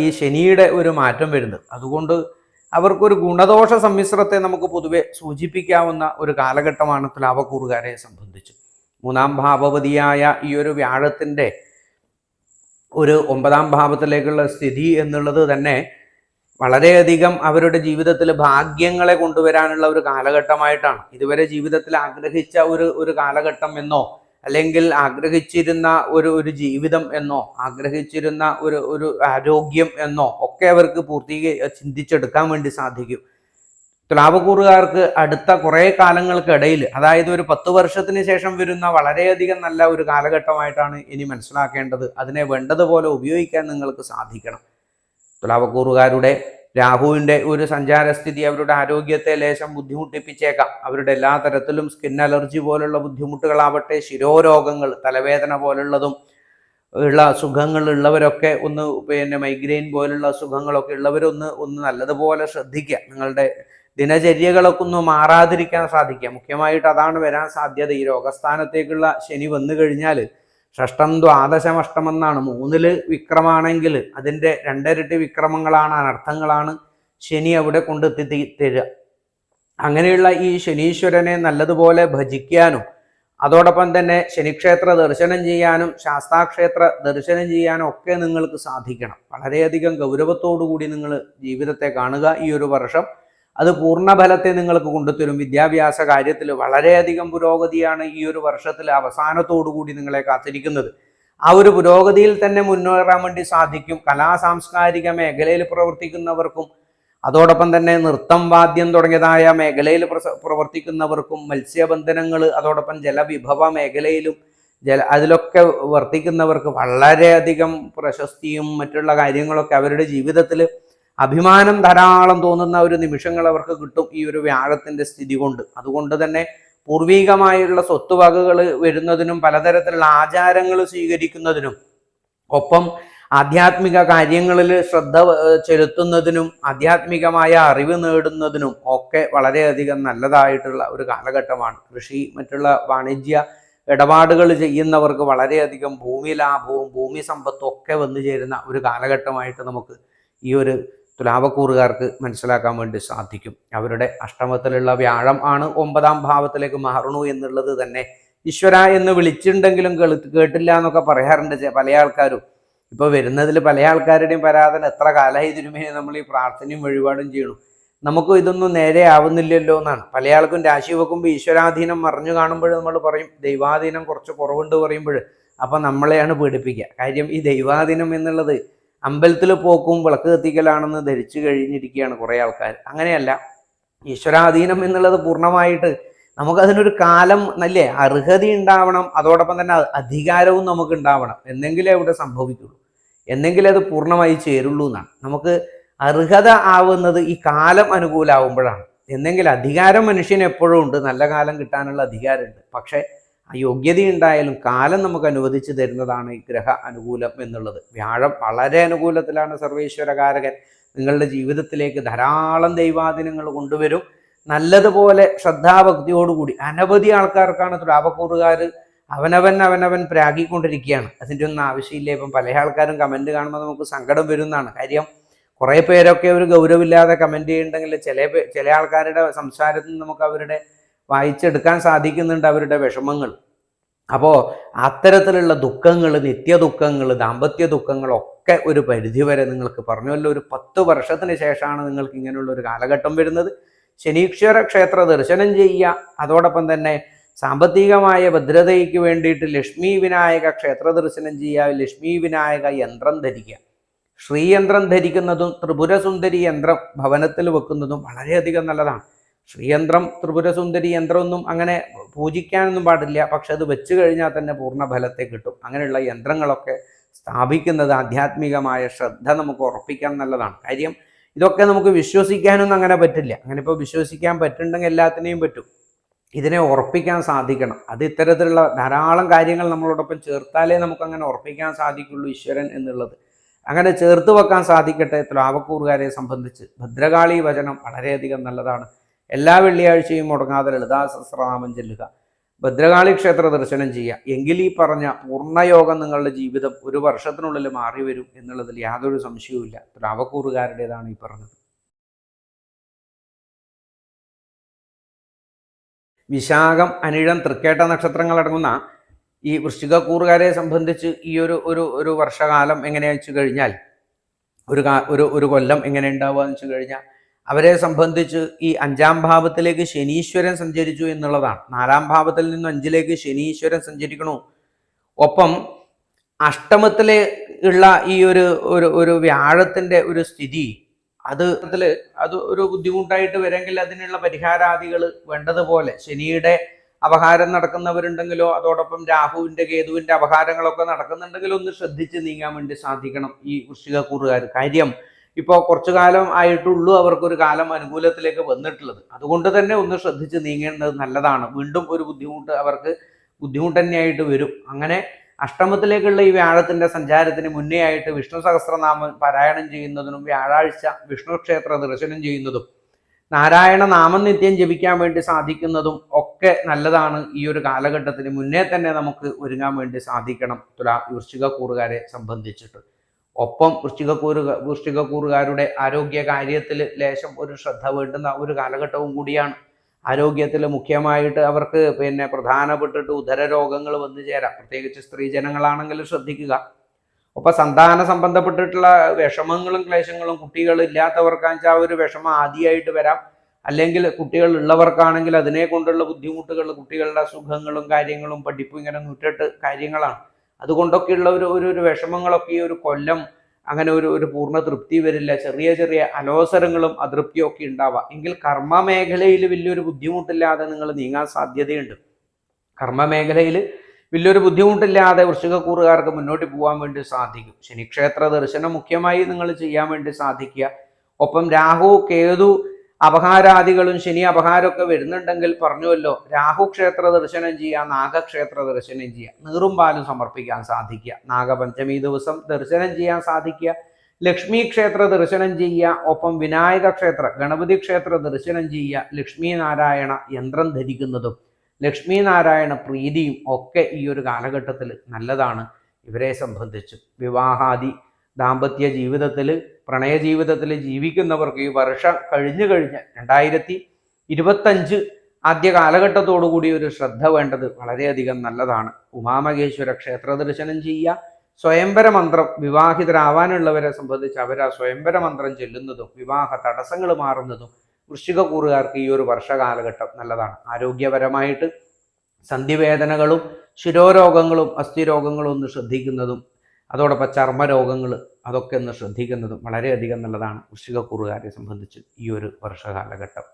ഈ ശനിയുടെ ഒരു മാറ്റം വരുന്നത്. അതുകൊണ്ട് അവർക്കൊരു ഗുണദോഷ സമ്മിശ്രത്തെ നമുക്ക് പൊതുവെ സൂചിപ്പിക്കാവുന്ന ഒരു കാലഘട്ടമാണ് തുലാവക്കൂറുകാരെ സംബന്ധിച്ച്. 3ാം ഭാവപതിയായ ഈ ഒരു വ്യാഴത്തിൻ്റെ ഒരു 9ാം ഭാവത്തിലേക്കുള്ള സ്ഥിതി എന്നുള്ളത് തന്നെ വളരെയധികം അവരുടെ ജീവിതത്തിൽ ഭാഗ്യങ്ങളെ കൊണ്ടുവരാനുള്ള ഒരു കാലഘട്ടമായിട്ടാണ്. ഇതുവരെ ജീവിതത്തിൽ ആഗ്രഹിച്ച ഒരു കാലഘട്ടം എന്നോ അല്ലെങ്കിൽ ആഗ്രഹിച്ചിരുന്ന ഒരു ജീവിതം എന്നോ ആഗ്രഹിച്ചിരുന്ന ഒരു ആരോഗ്യം എന്നോ ഒക്കെ അവർക്ക് ചിന്തിച്ചെടുക്കാൻ വേണ്ടി സാധിക്കും. തുലാവക്കൂറുകാർക്ക് അടുത്ത കുറേ കാലങ്ങൾക്കിടയിൽ, അതായത് ഒരു 10 വർഷത്തിന് ശേഷം വരുന്ന വളരെയധികം നല്ല ഒരു കാലഘട്ടമായിട്ടാണ് ഇനി മനസ്സിലാക്കേണ്ടത്. അതിനെ വേണ്ടതുപോലെ ഉപയോഗിക്കാൻ നിങ്ങൾക്ക് സാധിക്കണം. തുലാവക്കൂറുകാരുടെ രാഹുവിൻ്റെ ഒരു സഞ്ചാരസ്ഥിതി അവരുടെ ആരോഗ്യത്തെ ലേശം ബുദ്ധിമുട്ടിപ്പിച്ചേക്കാം. അവരുടെ എല്ലാ തരത്തിലും സ്കിൻ അലർജി പോലുള്ള ബുദ്ധിമുട്ടുകളാവട്ടെ, ശിരോരോഗങ്ങൾ, തലവേദന പോലുള്ളതും ഉള്ള അസുഖങ്ങൾ ഉള്ളവരൊക്കെ മൈഗ്രെയിൻ പോലുള്ള അസുഖങ്ങളൊക്കെ ഉള്ളവരൊന്ന് നല്ലതുപോലെ ശ്രദ്ധിക്കുക. നിങ്ങളുടെ ദിനചര്യകളൊക്കെ ഒന്ന് മാറാതിരിക്കാൻ സാധിക്കുക. മുഖ്യമായിട്ട് അതാണ് വരാൻ സാധ്യത. ഈ രോഗസ്ഥാനത്തേക്കുള്ള ശനി വന്നു കഴിഞ്ഞാൽ ഷഷ്ടം ദ്വാദശമഷ്ടമെന്നാണ്. 3ൽ വിക്രമാണെങ്കിൽ അതിൻ്റെ 2 ഇരട്ടി വിക്രമങ്ങളാണ്, അനർത്ഥങ്ങളാണ് ശനി അവിടെ കൊണ്ടെത്തി തരിക. അങ്ങനെയുള്ള ഈ ശനീശ്വരനെ നല്ലതുപോലെ ഭജിക്കാനും അതോടൊപ്പം തന്നെ ശനിക്ഷേത്ര ദർശനം ചെയ്യാനും ശാസ്താക്ഷേത്ര ദർശനം ചെയ്യാനും ഒക്കെ നിങ്ങൾക്ക് സാധിക്കണം. വളരെയധികം ഗൗരവത്തോടു കൂടി നിങ്ങൾ ജീവിതത്തെ കാണുക. ഈ ഒരു വർഷം അത് പൂർണ്ണഫലത്തെ നിങ്ങൾക്ക് കൊണ്ടുതരും. വിദ്യാഭ്യാസ കാര്യത്തിൽ വളരെയധികം പുരോഗതിയാണ് ഈ ഒരു വർഷത്തിൽ അവസാനത്തോടുകൂടി നിങ്ങളെ കാത്തിരിക്കുന്നത്. ആ ഒരു പുരോഗതിയിൽ തന്നെ മുന്നേറാൻ വേണ്ടി സാധിക്കും. സാംസ്കാരിക മേഖലയിൽ പ്രവർത്തിക്കുന്നവർക്കും അതോടൊപ്പം തന്നെ നൃത്തം, വാദ്യം തുടങ്ങിയതായ മേഖലയിൽ പ്രവർത്തിക്കുന്നവർക്കും, മത്സ്യബന്ധനങ്ങൾ, അതോടൊപ്പം ജലവിഭവ മേഖലയിലും അതിലൊക്കെ വർത്തിക്കുന്നവർക്ക് വളരെയധികം പ്രശസ്തിയും മറ്റുള്ള കാര്യങ്ങളൊക്കെ അവരുടെ ജീവിതത്തിൽ അഭിമാനം ധാരാളം തോന്നുന്ന ഒരു നിമിഷങ്ങൾ അവർക്ക് കിട്ടും ഈ ഒരു വ്യാഴത്തിൻ്റെ സ്ഥിതി കൊണ്ട്. അതുകൊണ്ട് തന്നെ പൂർവികമായുള്ള സ്വത്തുവകകൾ വരുന്നതിനും പലതരത്തിലുള്ള ആചാരങ്ങൾ സ്വീകരിക്കുന്നതിനും ഒപ്പം ആധ്യാത്മിക കാര്യങ്ങളിൽ ശ്രദ്ധ ചെലുത്തുന്നതിനും ആധ്യാത്മികമായ അറിവ് നേടുന്നതിനും ഒക്കെ വളരെയധികം നല്ലതായിട്ടുള്ള ഒരു കാലഘട്ടമാണ്. കൃഷി, മറ്റുള്ള വാണിജ്യ ഇടപാടുകൾ ചെയ്യുന്നവർക്ക് വളരെയധികം ഭൂമി ലാഭവും ഭൂമി സമ്പത്തും ഒക്കെ വന്നു ചേരുന്ന ഒരു കാലഘട്ടമായിട്ട് നമുക്ക് ഈ ഒരു തുലാവക്കൂറുകാർക്ക് മനസ്സിലാക്കാൻ വേണ്ടി സാധിക്കും. അവരുടെ അഷ്ടമത്തിലുള്ള വ്യാഴം ആണ് 9ാം ഭാവത്തിലേക്ക് മാറണു എന്നുള്ളത് തന്നെ ഈശ്വര എന്ന് വിളിച്ചിട്ടുണ്ടെങ്കിലും കേട്ടില്ല എന്നൊക്കെ പറയാറുണ്ട് പല ആൾക്കാരും. ഇപ്പോൾ വരുന്നതിൽ പല ആൾക്കാരുടെയും പരാതൻ എത്ര കാലമായി തിരുമേനി നമ്മൾ ഈ പ്രാർത്ഥനയും വഴിപാടും ചെയ്യണം, നമുക്കും ഇതൊന്നും നേരെ ആവുന്നില്ലല്ലോ എന്നാണ്. പല ആൾക്കും രാശി വെക്കുമ്പോൾ ഈശ്വരാധീനം മറിഞ്ഞു കാണുമ്പോൾ നമ്മൾ പറയും ദൈവാധീനം കുറച്ച് കുറവുണ്ട് പറയുമ്പോൾ അപ്പം നമ്മളെയാണ് പീഡിപ്പിക്കുക. കാര്യം ഈ ദൈവാധീനം എന്നുള്ളത് അമ്പലത്തിൽ പോക്കും വിളക്ക് കത്തിക്കലാണെന്ന് ധരിച്ചു കഴിഞ്ഞിരിക്കുകയാണ് കുറേ ആൾക്കാർ. അങ്ങനെയല്ല, ഈശ്വരാധീനം എന്നുള്ളത് പൂർണ്ണമായിട്ട് നമുക്കതിനൊരു കാലം നല്ലേ അർഹത ഉണ്ടാവണം, അതോടൊപ്പം തന്നെ അധികാരവും നമുക്ക് ഉണ്ടാവണം. എന്നെങ്കിലേ ഇവിടെ സംഭവിക്കുള്ളൂ, എന്നെങ്കിലേ അത് പൂർണ്ണമായി ചേരുള്ളൂ എന്നാണ്. നമുക്ക് അർഹത ആവുന്നത് ഈ കാലം അനുകൂലമാകുമ്പോഴാണ്. എന്നെങ്കിൽ അധികാരം മനുഷ്യന് എപ്പോഴും ഉണ്ട്, നല്ല കാലം കിട്ടാനുള്ള അധികാരമുണ്ട്. പക്ഷേ ആ യോഗ്യത ഉണ്ടായാലും കാലം നമുക്ക് അനുവദിച്ചു തരുന്നതാണ് ഈ ഗ്രഹ അനുകൂലം എന്നുള്ളത്. വ്യാഴം വളരെ അനുകൂലത്തിലാണ് സർവേശ്വരകാരകൻ. നിങ്ങളുടെ ജീവിതത്തിലേക്ക് ധാരാളം ദൈവാധീനങ്ങൾ കൊണ്ടുവരും. നല്ലതുപോലെ ശ്രദ്ധാഭക്തിയോടുകൂടി അനവധി ആൾക്കാർക്കാണ് തുലാവക്കൂറുകാർ അവനവൻ പ്രാഗിക്കൊണ്ടിരിക്കുകയാണ്. അതിൻ്റെ ഒന്നും ആവശ്യമില്ല. ഇപ്പം പല ആൾക്കാരും കമൻറ്റ് കാണുമ്പോൾ നമുക്ക് സങ്കടം വരുന്നതാണ്. കാര്യം കുറേ പേരൊക്കെ ഒരു ഗൗരവമില്ലാതെ കമൻറ്റ് ചെയ്യുന്നുണ്ടെങ്കിൽ ചില ആൾക്കാരുടെ സംസാരത്തിൽ നിന്ന് നമുക്ക് അവരുടെ വായിച്ചെടുക്കാൻ സാധിക്കുന്നുണ്ട് അവരുടെ വിഷമങ്ങൾ. അപ്പോൾ അത്തരത്തിലുള്ള ദുഃഖങ്ങൾ, നിത്യ ദുഃഖങ്ങൾ, ദാമ്പത്യ ദുഃഖങ്ങളൊക്കെ ഒരു പരിധിവരെ നിങ്ങൾക്ക് പറഞ്ഞല്ലോ ഒരു 10 വർഷത്തിന് ശേഷമാണ് നിങ്ങൾക്ക് ഇങ്ങനെയുള്ള ഒരു കാലഘട്ടം വരുന്നത്. ശനീശ്വര ക്ഷേത്ര ദർശനം ചെയ്യുക, അതോടൊപ്പം തന്നെ സാമ്പത്തികമായ ഭദ്രതയ്ക്ക് വേണ്ടിയിട്ട് ലക്ഷ്മി വിനായക ക്ഷേത്ര ദർശനം ചെയ്യുക, ലക്ഷ്മി വിനായക യന്ത്രം ധരിക്കുക. ശ്രീയന്ത്രം ധരിക്കുന്നതും ത്രിപുരസുന്ദരി യന്ത്രം ഭവനത്തിൽ വെക്കുന്നതും വളരെയധികം നല്ലതാണ്. ശ്രീയന്ത്രം ത്രിപുരസുന്ദരി യന്ത്രമൊന്നും അങ്ങനെ പൂജിക്കാനൊന്നും പാടില്ല, പക്ഷെ അത് വെച്ച് കഴിഞ്ഞാൽ തന്നെ പൂർണ്ണ ഫലത്തെ കിട്ടും. അങ്ങനെയുള്ള യന്ത്രങ്ങളൊക്കെ സ്ഥാപിക്കുന്നത് ആധ്യാത്മികമായ ശ്രദ്ധ നമുക്ക് ഉറപ്പിക്കാൻ നല്ലതാണ്. കാര്യം ഇതൊക്കെ നമുക്ക് വിശ്വസിക്കാനൊന്നും അങ്ങനെ പറ്റില്ല. അങ്ങനെ ഇപ്പോൾ വിശ്വസിക്കാൻ പറ്റുന്നുണ്ടെങ്കിൽ എല്ലാത്തിനെയും പറ്റും. ഇതിനെ ഉറപ്പിക്കാൻ സാധിക്കണം. അത് ഇത്തരത്തിലുള്ള ധാരാളം കാര്യങ്ങൾ നമ്മളോടൊപ്പം ചേർത്താലേ നമുക്കങ്ങനെ ഉറപ്പിക്കാൻ സാധിക്കുള്ളൂ ഈശ്വരൻ എന്നുള്ളത്. അങ്ങനെ ചേർത്ത് വെക്കാൻ സാധിക്കട്ടെ. തുലാവക്കൂറുകാരെ സംബന്ധിച്ച് ഭദ്രകാളി വചനം വളരെയധികം നല്ലതാണ്. എല്ലാ വെള്ളിയാഴ്ചയും മുടങ്ങാതെ ലളിതാ സഹസ്രനാമം ചെല്ലുക, ഭദ്രകാളി ക്ഷേത്ര ദർശനം ചെയ്യുക. എങ്കിൽ ഈ പറഞ്ഞ പൂർണ്ണയോഗം നിങ്ങളുടെ ജീവിതം ഒരു വർഷത്തിനുള്ളിൽ മാറി വരും എന്നുള്ളതിൽ യാതൊരു സംശയവുമില്ല. തുലാവക്കൂറുകാരുടേതാണ് ഈ പറഞ്ഞത്. വിശാഖം, അനിഴം, തൃക്കേട്ട നക്ഷത്രങ്ങളടങ്ങുന്ന ഈ വൃശ്ചികക്കൂറുകാരെ സംബന്ധിച്ച് ഈ ഒരു വർഷകാലം എങ്ങനെയാണെന്ന് വെച്ച് കഴിഞ്ഞാൽ ഒരു കൊല്ലം എങ്ങനെ ഉണ്ടാവുക എന്ന് വെച്ച് കഴിഞ്ഞാൽ അവരെ സംബന്ധിച്ച് ഈ 5-ാം ഭാവത്തിലേക്ക് ശനീശ്വരൻ സഞ്ചരിച്ചു എന്നുള്ളതാണ്. 4-ാം ഭാവത്തിൽ നിന്നും 5-ലേക്ക് ശനീശ്വരൻ സഞ്ചരിക്കണു. ഒപ്പം അഷ്ടമത്തിലെ ഉള്ള ഈ ഒരു വ്യാഴത്തിൻ്റെ ഒരു സ്ഥിതി അത് ഒരു ബുദ്ധിമുട്ടായിട്ട് വരെങ്കിൽ അതിനുള്ള പരിഹാരാദികൾ വേണ്ടതുപോലെ ശനിയുടെ അപഹാരം നടക്കുന്നവരുണ്ടെങ്കിലോ അതോടൊപ്പം രാഹുവിൻ്റെ കേതുവിൻ്റെ അപഹാരങ്ങളൊക്കെ നടക്കുന്നുണ്ടെങ്കിലോ ഒന്ന് ശ്രദ്ധിച്ച് നീങ്ങാൻ വേണ്ടി സാധിക്കണം ഈ വൃശ്ചികക്കൂറുകാർ. കാര്യം ഇപ്പോൾ കുറച്ചു കാലം ആയിട്ടുള്ളൂ അവർക്കൊരു കാലം അനുകൂലത്തിലേക്ക് വന്നിട്ടുള്ളത്. അതുകൊണ്ട് തന്നെ ഒന്ന് ശ്രദ്ധിച്ച് നീങ്ങേണ്ടത് നല്ലതാണ്. വീണ്ടും ഒരു ബുദ്ധിമുട്ട് തന്നെയായിട്ട് വരും. അങ്ങനെ അഷ്ടമത്തിലേക്കുള്ള ഈ വ്യാഴത്തിൻ്റെ സഞ്ചാരത്തിന് മുന്നേ ആയിട്ട് വിഷ്ണു സഹസ്രനാമം പാരായണം ചെയ്യുന്നതിനും വ്യാഴാഴ്ച വിഷ്ണു ക്ഷേത്ര ദർശനം ചെയ്യുന്നതും നാരായണ നാമം നിത്യം ജപിക്കാൻ വേണ്ടി സാധിക്കുന്നതും ഒക്കെ നല്ലതാണ്. ഈ ഒരു കാലഘട്ടത്തിന് മുന്നേ തന്നെ നമുക്ക് വേണ്ടി സാധിക്കണം വൃശ്ചികക്കൂറുകാരെ സംബന്ധിച്ചിട്ട്. ഒപ്പം വൃശ്ചികക്കൂറുകാരുടെ ആരോഗ്യ കാര്യത്തിൽ ലേശം ഒരു ശ്രദ്ധ വേണ്ടുന്ന ഒരു കാലഘട്ടവും കൂടിയാണ്. ആരോഗ്യത്തിൽ മുഖ്യമായിട്ട് അവർക്ക് പ്രധാനപ്പെട്ടിട്ട് ഉദരരോഗങ്ങൾ വന്നു ചേരാം. പ്രത്യേകിച്ച് സ്ത്രീജനങ്ങളാണെങ്കിൽ ശ്രദ്ധിക്കുക. ഒപ്പം സന്താന സംബന്ധപ്പെട്ടിട്ടുള്ള വിഷമങ്ങളും ക്ലേശങ്ങളും കുട്ടികളില്ലാത്തവർക്കാണെന്ന് വെച്ചാൽ ഒരു വിഷമം ആദ്യമായിട്ട് വരാം. അല്ലെങ്കിൽ കുട്ടികൾ ഉള്ളവർക്കാണെങ്കിൽ അതിനെ കൊണ്ടുള്ള ബുദ്ധിമുട്ടുകൾ, കുട്ടികളുടെ അസുഖങ്ങളും കാര്യങ്ങളും പഠിപ്പും ഇങ്ങനെ നൂറ്റെട്ട് കാര്യങ്ങളാണ്. അതുകൊണ്ടൊക്കെയുള്ള ഒരു വിഷമങ്ങളൊക്കെ ഈ ഒരു കൊല്ലം അങ്ങനെ ഒരു പൂർണ്ണ തൃപ്തി വരില്ല. ചെറിയ അലോസരങ്ങളും അതൃപ്തിയും ഒക്കെ ഉണ്ടാവാം. എങ്കിൽ കർമ്മ മേഖലയിൽ വലിയൊരു ബുദ്ധിമുട്ടില്ലാതെ നിങ്ങൾ നീങ്ങാൻ സാധ്യതയുണ്ട്. കർമ്മ മേഖലയിൽ വലിയൊരു ബുദ്ധിമുട്ടില്ലാതെ വൃശ്ചികക്കൂറുകാർക്ക് മുന്നോട്ട് പോകാൻ വേണ്ടി സാധിക്കും. ശനിക്ഷേത്ര ദർശനം മുഖ്യമായി നിങ്ങൾ ചെയ്യാൻ വേണ്ടി സാധിക്കുക. ഒപ്പം രാഹു കേതു അപഹാരാദികളും ശനി അപഹാരമൊക്കെ വരുന്നുണ്ടെങ്കിൽ പറഞ്ഞുവല്ലോ, രാഹു ക്ഷേത്ര ദർശനം ചെയ്യുക, നാഗക്ഷേത്ര ദർശനം ചെയ്യുക, നീറും പാലും സമർപ്പിക്കാൻ സാധിക്കുക, നാഗപഞ്ചമി ദിവസം ദർശനം ചെയ്യാൻ സാധിക്കുക, ലക്ഷ്മി ക്ഷേത്ര ദർശനം ചെയ്യുക, ഒപ്പം വിനായക ക്ഷേത്ര ഗണപതി ക്ഷേത്ര ദർശനം ചെയ്യുക, ലക്ഷ്മി നാരായണ യന്ത്രം ധരിക്കുന്നതും ലക്ഷ്മി നാരായണ പ്രീതിയും ഒക്കെ ഈ ഒരു കാലഘട്ടത്തിൽ നല്ലതാണ്. ഇവരെ സംബന്ധിച്ച് വിവാഹാദി ദാമ്പത്യ ജീവിതത്തിൽ പ്രണയ ജീവിതത്തിൽ ജീവിക്കുന്നവർക്ക് ഈ വർഷം കഴിഞ്ഞ് 2025 ആദ്യ കാലഘട്ടത്തോടുകൂടി ഒരു ശ്രദ്ധ വേണ്ടത് വളരെയധികം നല്ലതാണ്. ഉമാമഹേശ്വര ക്ഷേത്ര ദർശനം ചെയ്യുക, സ്വയംവര മന്ത്രം വിവാഹിതരാവാനുള്ളവരെ സംബന്ധിച്ച് അവർ ആ സ്വയംവര മന്ത്രം ചൊല്ലുന്നതും വിവാഹ തടസ്സങ്ങൾ മാറുന്നതും വൃശ്ചികക്കൂറുകാർക്ക് ഈ ഒരു വർഷകാലഘട്ടം നല്ലതാണ്. ആരോഗ്യപരമായിട്ട് സന്ധിവേദനകളും ശിരോരോഗങ്ങളും അസ്ഥിരോഗങ്ങളും ഒന്ന് ശ്രദ്ധിക്കുന്നതും അതോടൊപ്പം ചർമ്മരോഗങ്ങൾ അതൊക്കെ ഒന്ന് ശ്രദ്ധിക്കുന്നതും വളരെയധികം നല്ലതാണ് വൃശ്ചികക്കൂറുകാരെ സംബന്ധിച്ച് ഈ ഒരു വർഷകാലഘട്ടം.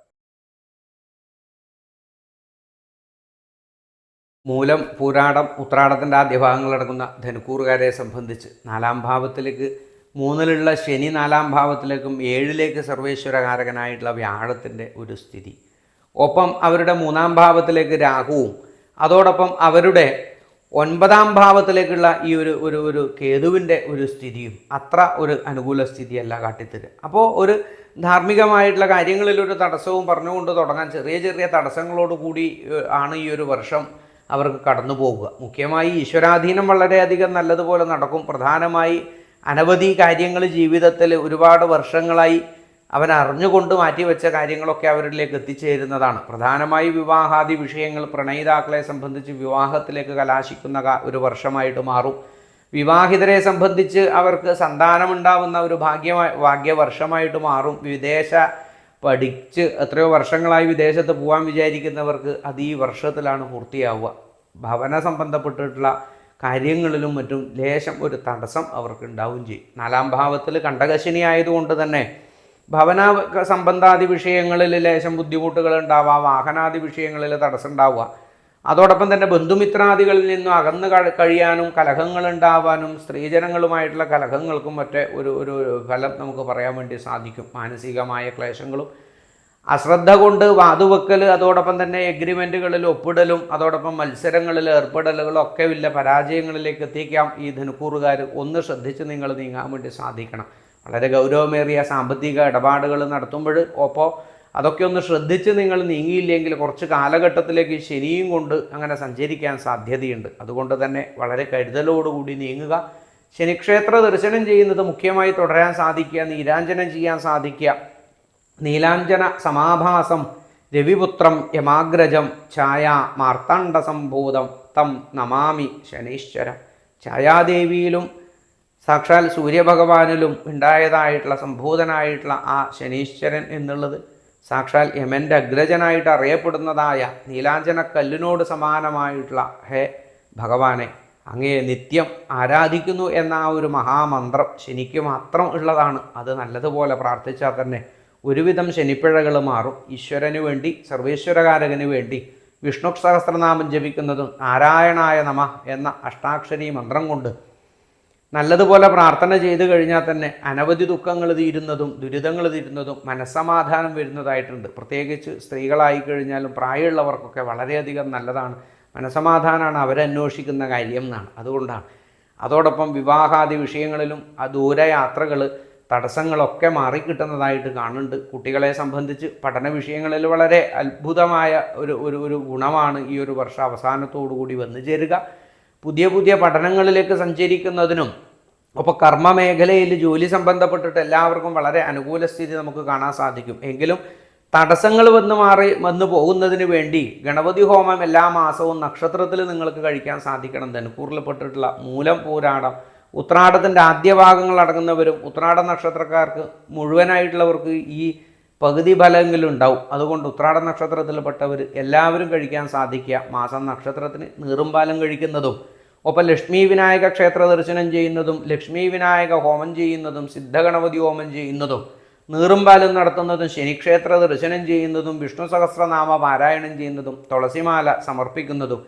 മൂലം, പൂരാടം, ഉത്രാടത്തിൻ്റെ ആദ്യ ഭാഗങ്ങൾ അടങ്ങുന്ന ധനുക്കൂറുകാരെ സംബന്ധിച്ച് 4-ാം ഭാവത്തിലേക്ക് 3-ലുള്ള ശനി 4-ാം ഭാവത്തിലേക്കും 7-ലേക്ക് സർവേശ്വരകാരകനായിട്ടുള്ള വ്യാഴത്തിൻ്റെ ഒരു സ്ഥിതി, ഒപ്പം അവരുടെ 3-ാം ഭാവത്തിലേക്ക് രാഹുവും അതോടൊപ്പം അവരുടെ 9ാം ഭാവത്തിലേക്കുള്ള ഈ ഒരു ഒരു ഒരു കേതുവിൻ്റെ ഒരു സ്ഥിതിയും അത്ര ഒരു അനുകൂല സ്ഥിതിയല്ല കാട്ടിത്തരും. അപ്പോൾ ഒരു ധാർമ്മികമായിട്ടുള്ള കാര്യങ്ങളിൽ ഒരു തടസ്സവും പറഞ്ഞുകൊണ്ട് തുടങ്ങാൻ ചെറിയ ചെറിയ തടസ്സങ്ങളോട് കൂടി ആണ് ഈ ഒരു വർഷം അവർക്ക് കടന്നു പോകുക. മുഖ്യമായി ഈശ്വരാധീനം വളരെയധികം നല്ലതുപോലെ നടക്കും. പ്രധാനമായി അനവധി കാര്യങ്ങൾ ജീവിതത്തിൽ ഒരുപാട് വർഷങ്ങളായി അവൻ അറിഞ്ഞുകൊണ്ട് മാറ്റിവെച്ച കാര്യങ്ങളൊക്കെ അവരിലേക്ക് എത്തിച്ചേരുന്നതാണ്. പ്രധാനമായി വിവാഹാദി വിഷയങ്ങൾ പ്രണയിതാക്കളെ സംബന്ധിച്ച് വിവാഹത്തിലേക്ക് കലാശിക്കുന്ന ഒരു മാറും. വിവാഹിതരെ സംബന്ധിച്ച് അവർക്ക് സന്താനമുണ്ടാവുന്ന ഒരു ഭാഗ്യവർഷമായിട്ട് മാറും. പഠിച്ച് എത്രയോ വർഷങ്ങളായി വിദേശത്ത് പോകാൻ വിചാരിക്കുന്നവർക്ക് അത് ഈ വർഷത്തിലാണ് പൂർത്തിയാവുക. ഭവന സംബന്ധപ്പെട്ടിട്ടുള്ള കാര്യങ്ങളിലും മറ്റും ലേശം ഒരു തടസ്സം അവർക്ക് ഉണ്ടാവുകയും ചെയ്യും. 4ാം ഭാവത്തിൽ കണ്ടകശനി ആയതുകൊണ്ട് തന്നെ ഭവന സംബന്ധാദി വിഷയങ്ങളിൽ ലേശം ബുദ്ധിമുട്ടുകൾ ഉണ്ടാവുക, വാഹനാദി വിഷയങ്ങളിൽ തടസ്സം ഉണ്ടാവുക. അതോടൊപ്പം തന്നെ ബന്ധുമിത്രാദികളിൽ നിന്നും അകന്ന് കഴിയാനും കലഹങ്ങൾ ഉണ്ടാവാനും സ്ത്രീജനങ്ങളുമായിട്ടുള്ള കലഹങ്ങൾക്കും മറ്റേ ഒരു ഫലം നമുക്ക് പറയാൻ വേണ്ടി സാധിക്കും. മാനസികമായ ക്ലേശങ്ങളും അശ്രദ്ധ കൊണ്ട് വാതുവെക്കൽ, അതോടൊപ്പം തന്നെ എഗ്രിമെൻറ്റുകളിൽ ഒപ്പിടലും അതോടൊപ്പം മത്സരങ്ങളിൽ ഏർപ്പെടലുകളും ഒക്കെ വലിയ പരാജയങ്ങളിലേക്ക് എത്തിക്കാം. ഈ ധനുക്കൂറുകാർ ഒന്ന് ശ്രദ്ധിച്ച് നിങ്ങൾ നീങ്ങാൻ വേണ്ടി സാധിക്കണം. വളരെ ഗൗരവമേറിയ സാമ്പത്തിക ഇടപാടുകൾ നടത്തുമ്പോൾ അപ്പോൾ അതൊക്കെ ഒന്ന് ശ്രദ്ധിച്ച് നിങ്ങൾ നീങ്ങിയില്ലെങ്കിൽ കുറച്ച് കാലഘട്ടത്തിലേക്ക് ശനിയും കൊണ്ട് അങ്ങനെ സഞ്ചരിക്കാൻ സാധ്യതയുണ്ട്. അതുകൊണ്ട് തന്നെ വളരെ കരുതലോടുകൂടി നീങ്ങുക. ശനിക്ഷേത്ര ദർശനം ചെയ്യുന്നത് മുഖ്യമായി തുടരാൻ സാധിക്കുക, നീരാഞ്ജനം ചെയ്യാൻ സാധിക്കുക. നീലാഞ്ജന സമാഭാസം രവിപുത്രം യമാഗ്രജം ഛായ മാർത്താണ്ഡസംഭൂതം തം നമാമി ശനീശ്വരം. ഛായാദേവിയിലും സാക്ഷാൽ സൂര്യഭഗവാനിലും ഉണ്ടായതായിട്ടുള്ള സംഭൂതനായിട്ടുള്ള ആ ശനീശ്വരൻ എന്നുള്ളത് സാക്ഷാൽ യമൻ്റെ അഗ്രജനായിട്ട് അറിയപ്പെടുന്നതായ നീലാഞ്ജന കല്ലിനോട് സമാനമായിട്ടുള്ള ഹേ ഭഗവാനെ അങ്ങയെ നിത്യം ആരാധിക്കുന്നു എന്ന ആ ഒരു മഹാമന്ത്രം ശനിക്ക് മാത്രം ഉള്ളതാണ്. അത് നല്ലതുപോലെ പ്രാർത്ഥിച്ചാൽ തന്നെ ഒരുവിധം ശനിപ്പിഴകൾ മാറും. ഈശ്വരന് വേണ്ടി, സർവേശ്വരകാരകന് വേണ്ടി വിഷ്ണു സഹസ്രനാമം ജപിക്കുന്നതും നാരായണായ നമ എന്ന അഷ്ടാക്ഷരി മന്ത്രം കൊണ്ട് നല്ലതുപോലെ പ്രാർത്ഥന ചെയ്തു കഴിഞ്ഞാൽ തന്നെ അനവധി ദുഃഖങ്ങൾ തീരുന്നതും ദുരിതങ്ങൾ തീരുന്നതും മനസ്സമാധാനം വരുന്നതായിട്ടുണ്ട്. പ്രത്യേകിച്ച് സ്ത്രീകളായി കഴിഞ്ഞാലും പ്രായമുള്ളവർക്കൊക്കെ വളരെയധികം നല്ലതാണ്. മനസ്സമാധാനമാണ് അവരന്വേഷിക്കുന്ന കാര്യം എന്നാണ്. അതുകൊണ്ടാണ്. അതോടൊപ്പം വിവാഹാദി വിഷയങ്ങളിലും ആ ദൂരയാത്രകൾ തടസ്സങ്ങളൊക്കെ മാറിക്കിട്ടുന്നതായിട്ട് കാണുന്നുണ്ട്. കുട്ടികളെ സംബന്ധിച്ച് പഠന വിഷയങ്ങളിൽ വളരെ അത്ഭുതമായ ഒരു ഗുണമാണ് ഈ ഒരു വർഷ അവസാനത്തോടു കൂടി വന്നു ചേരുക. പുതിയ പുതിയ പഠനങ്ങളിലേക്ക് സഞ്ചരിക്കുന്നതിനും അപ്പോൾ കർമ്മ മേഖലയിൽ ജോലി സംബന്ധപ്പെട്ടിട്ട് എല്ലാവർക്കും വളരെ അനുകൂല സ്ഥിതി നമുക്ക് കാണാൻ സാധിക്കും. എങ്കിലും തടസ്സങ്ങൾ വന്നു പോകുന്നതിന് വേണ്ടി ഗണപതി ഹോമം എല്ലാ മാസവും നക്ഷത്രത്തിൽ നിങ്ങൾക്ക് കഴിക്കാൻ സാധിക്കണം. ധനുക്കൂറിൽപ്പെട്ടിട്ടുള്ള മൂലം, പൂരാടം, ഉത്രാടത്തിൻ്റെ ആദ്യ ഭാഗങ്ങൾ അടങ്ങുന്നവരും ഉത്രാട നക്ഷത്രക്കാർക്ക് മുഴുവനായിട്ടുള്ളവർക്ക് ഈ പകുതി ഫലമെങ്കിലും ഉണ്ടാവും. അതുകൊണ്ട് ഉത്രാട നക്ഷത്രത്തിൽപ്പെട്ടവർ എല്ലാവരും കഴിക്കാൻ സാധിക്കുക. മാസം നക്ഷത്രത്തിന് നീറുംപാലം കഴിക്കുന്നതും ഒപ്പം ലക്ഷ്മി വിനായക ക്ഷേത്ര ദർശനം ചെയ്യുന്നതും ലക്ഷ്മി വിനായക ഹോമം ചെയ്യുന്നതും സിദ്ധഗണപതി ഹോമം ചെയ്യുന്നതും നീറുംപാലം നടത്തുന്നതും ശനിക്ഷേത്ര ദർശനം ചെയ്യുന്നതും വിഷ്ണു സഹസ്രനാമ പാരായണം ചെയ്യുന്നതും തുളസിമാല സമർപ്പിക്കുന്നതും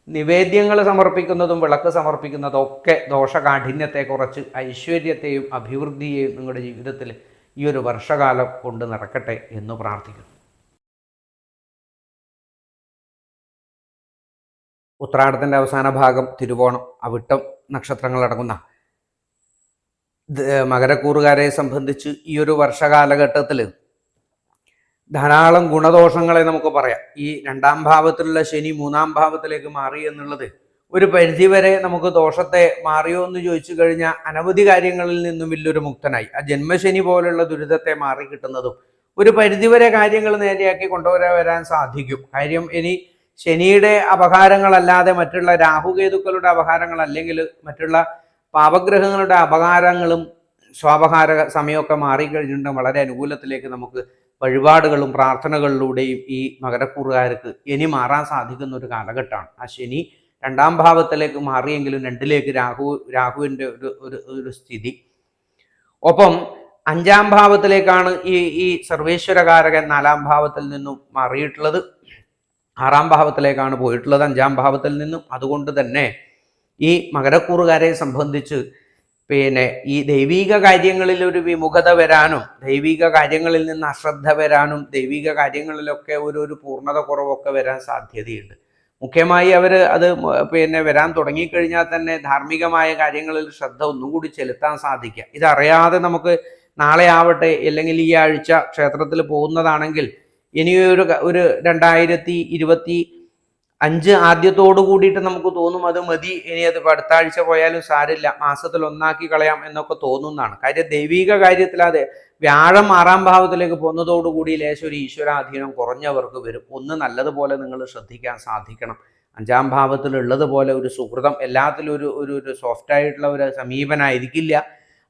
നിവേദ്യങ്ങൾ സമർപ്പിക്കുന്നതും വിളക്ക് സമർപ്പിക്കുന്നതും ഒക്കെ ദോഷകാഠിന്യത്തെ കുറച്ച് ഐശ്വര്യത്തെയും അഭിവൃദ്ധിയെയും നിങ്ങളുടെ ജീവിതത്തിൽ ഈ ഒരു വർഷകാലം കൊണ്ട് നടക്കട്ടെ എന്ന് പ്രാർത്ഥിക്കുന്നു. ഉത്രാടത്തിൻ്റെ അവസാന ഭാഗം തിരുവോണം, അവിട്ടം നക്ഷത്രങ്ങളടങ്ങുന്ന മകരക്കൂറുകാരെ സംബന്ധിച്ച് ഈ ഒരു വർഷകാലഘട്ടത്തിൽ ധാരാളം ഗുണദോഷങ്ങളെ നമുക്ക് പറയാം. ഈ 2ാം ഭാവത്തിലുള്ള ശനി 3ാം ഭാവത്തിലേക്ക് മാറി എന്നുള്ളത് ഒരു പരിധിവരെ നമുക്ക് ദോഷത്തെ മാറിയോ എന്ന് ചോദിച്ചു കഴിഞ്ഞാൽ അനവധി കാര്യങ്ങളിൽ നിന്നും വലിയൊരു മുക്തനായി. ആ ജന്മശനി പോലുള്ള ദുരിതത്തെ മാറി കിട്ടുന്നതും ഒരു പരിധിവരെ കാര്യങ്ങൾ നേരെയാക്കി കൊണ്ടുവരാൻ സാധിക്കും. കാര്യം ഇനി ശനിയുടെ അപകാരങ്ങളല്ലാതെ മറ്റുള്ള രാഹുകേതുക്കളുടെ അപകാരങ്ങൾ അല്ലെങ്കിൽ മറ്റുള്ള പാപഗ്രഹങ്ങളുടെ അപകാരങ്ങളും സ്വാപഹാര സമയമൊക്കെ മാറിക്കഴിഞ്ഞിട്ടുണ്ടെങ്കിൽ വളരെ അനുകൂലത്തിലേക്ക് നമുക്ക് വഴിപാടുകളും പ്രാർത്ഥനകളിലൂടെയും ഈ മകരക്കൂറുകാർക്ക് ഇനി മാറാൻ സാധിക്കുന്ന ഒരു കാലഘട്ടമാണ്. ആ ശനി 2ാം ഭാവത്തിലേക്ക് മാറിയെങ്കിലും 2ലേക്ക് രാഹുവിൻ്റെ ഒരു സ്ഥിതി. ഒപ്പം 5ാം ഭാവത്തിലേക്കാണ് ഈ സർവേശ്വരകാരകൻ 4ാം ഭാവത്തിൽ നിന്നും മാറിയിട്ടുള്ളത്. 6ാം ഭാവത്തിലേക്കാണ് പോയിട്ടുള്ളത് 5ാം ഭാവത്തിൽ നിന്നും. അതുകൊണ്ട് തന്നെ ഈ മകരക്കൂറുകാരെ സംബന്ധിച്ച് ഈ ദൈവിക കാര്യങ്ങളിൽ ഒരു വിമുഖത വരാനും ദൈവിക കാര്യങ്ങളിൽ നിന്ന് അശ്രദ്ധ വരാനും ദൈവിക കാര്യങ്ങളിലൊക്കെ ഒരു പൂർണ്ണത കുറവൊക്കെ വരാൻ സാധ്യതയുണ്ട്. മുഖ്യമായി അവർ അത് പിന്നെ വരാൻ തുടങ്ങിക്കഴിഞ്ഞാൽ തന്നെ ധാർമ്മികമായ കാര്യങ്ങളിൽ ശ്രദ്ധ ഒന്നും കൂടി ചെലുത്താൻ സാധിക്കുക. ഇതറിയാതെ നമുക്ക് നാളെ ആവട്ടെ അല്ലെങ്കിൽ ഈ ആഴ്ച ക്ഷേത്രത്തിൽ പോകുന്നതാണെങ്കിൽ ഇനിയൊരു 2025 ആദ്യത്തോടു കൂടിയിട്ട് നമുക്ക് തോന്നും അത് മതി, ഇനി അത് അടുത്ത ആഴ്ച പോയാലും സാരില്ല, മാസത്തിൽ ഒന്നാക്കി കളയാം എന്നൊക്കെ തോന്നുന്നതാണ്. കാര്യം ദൈവിക കാര്യത്തിൽ അതെ വ്യാഴം 6ാം ഭാവത്തിലേക്ക് പോകുന്നതോടുകൂടി ലേശം ഒരു ഈശ്വരാധീനം കുറഞ്ഞവർക്ക് വരും. ഒന്ന് നല്ലതുപോലെ നിങ്ങൾ ശ്രദ്ധിക്കാൻ സാധിക്കണം. 5ാം ഭാവത്തിൽ ഉള്ളതുപോലെ ഒരു സുഹൃതം എല്ലാത്തിലും ഒരു സോഫ്റ്റ് ആയിട്ടുള്ള ഒരു സമീപനായിരിക്കില്ല.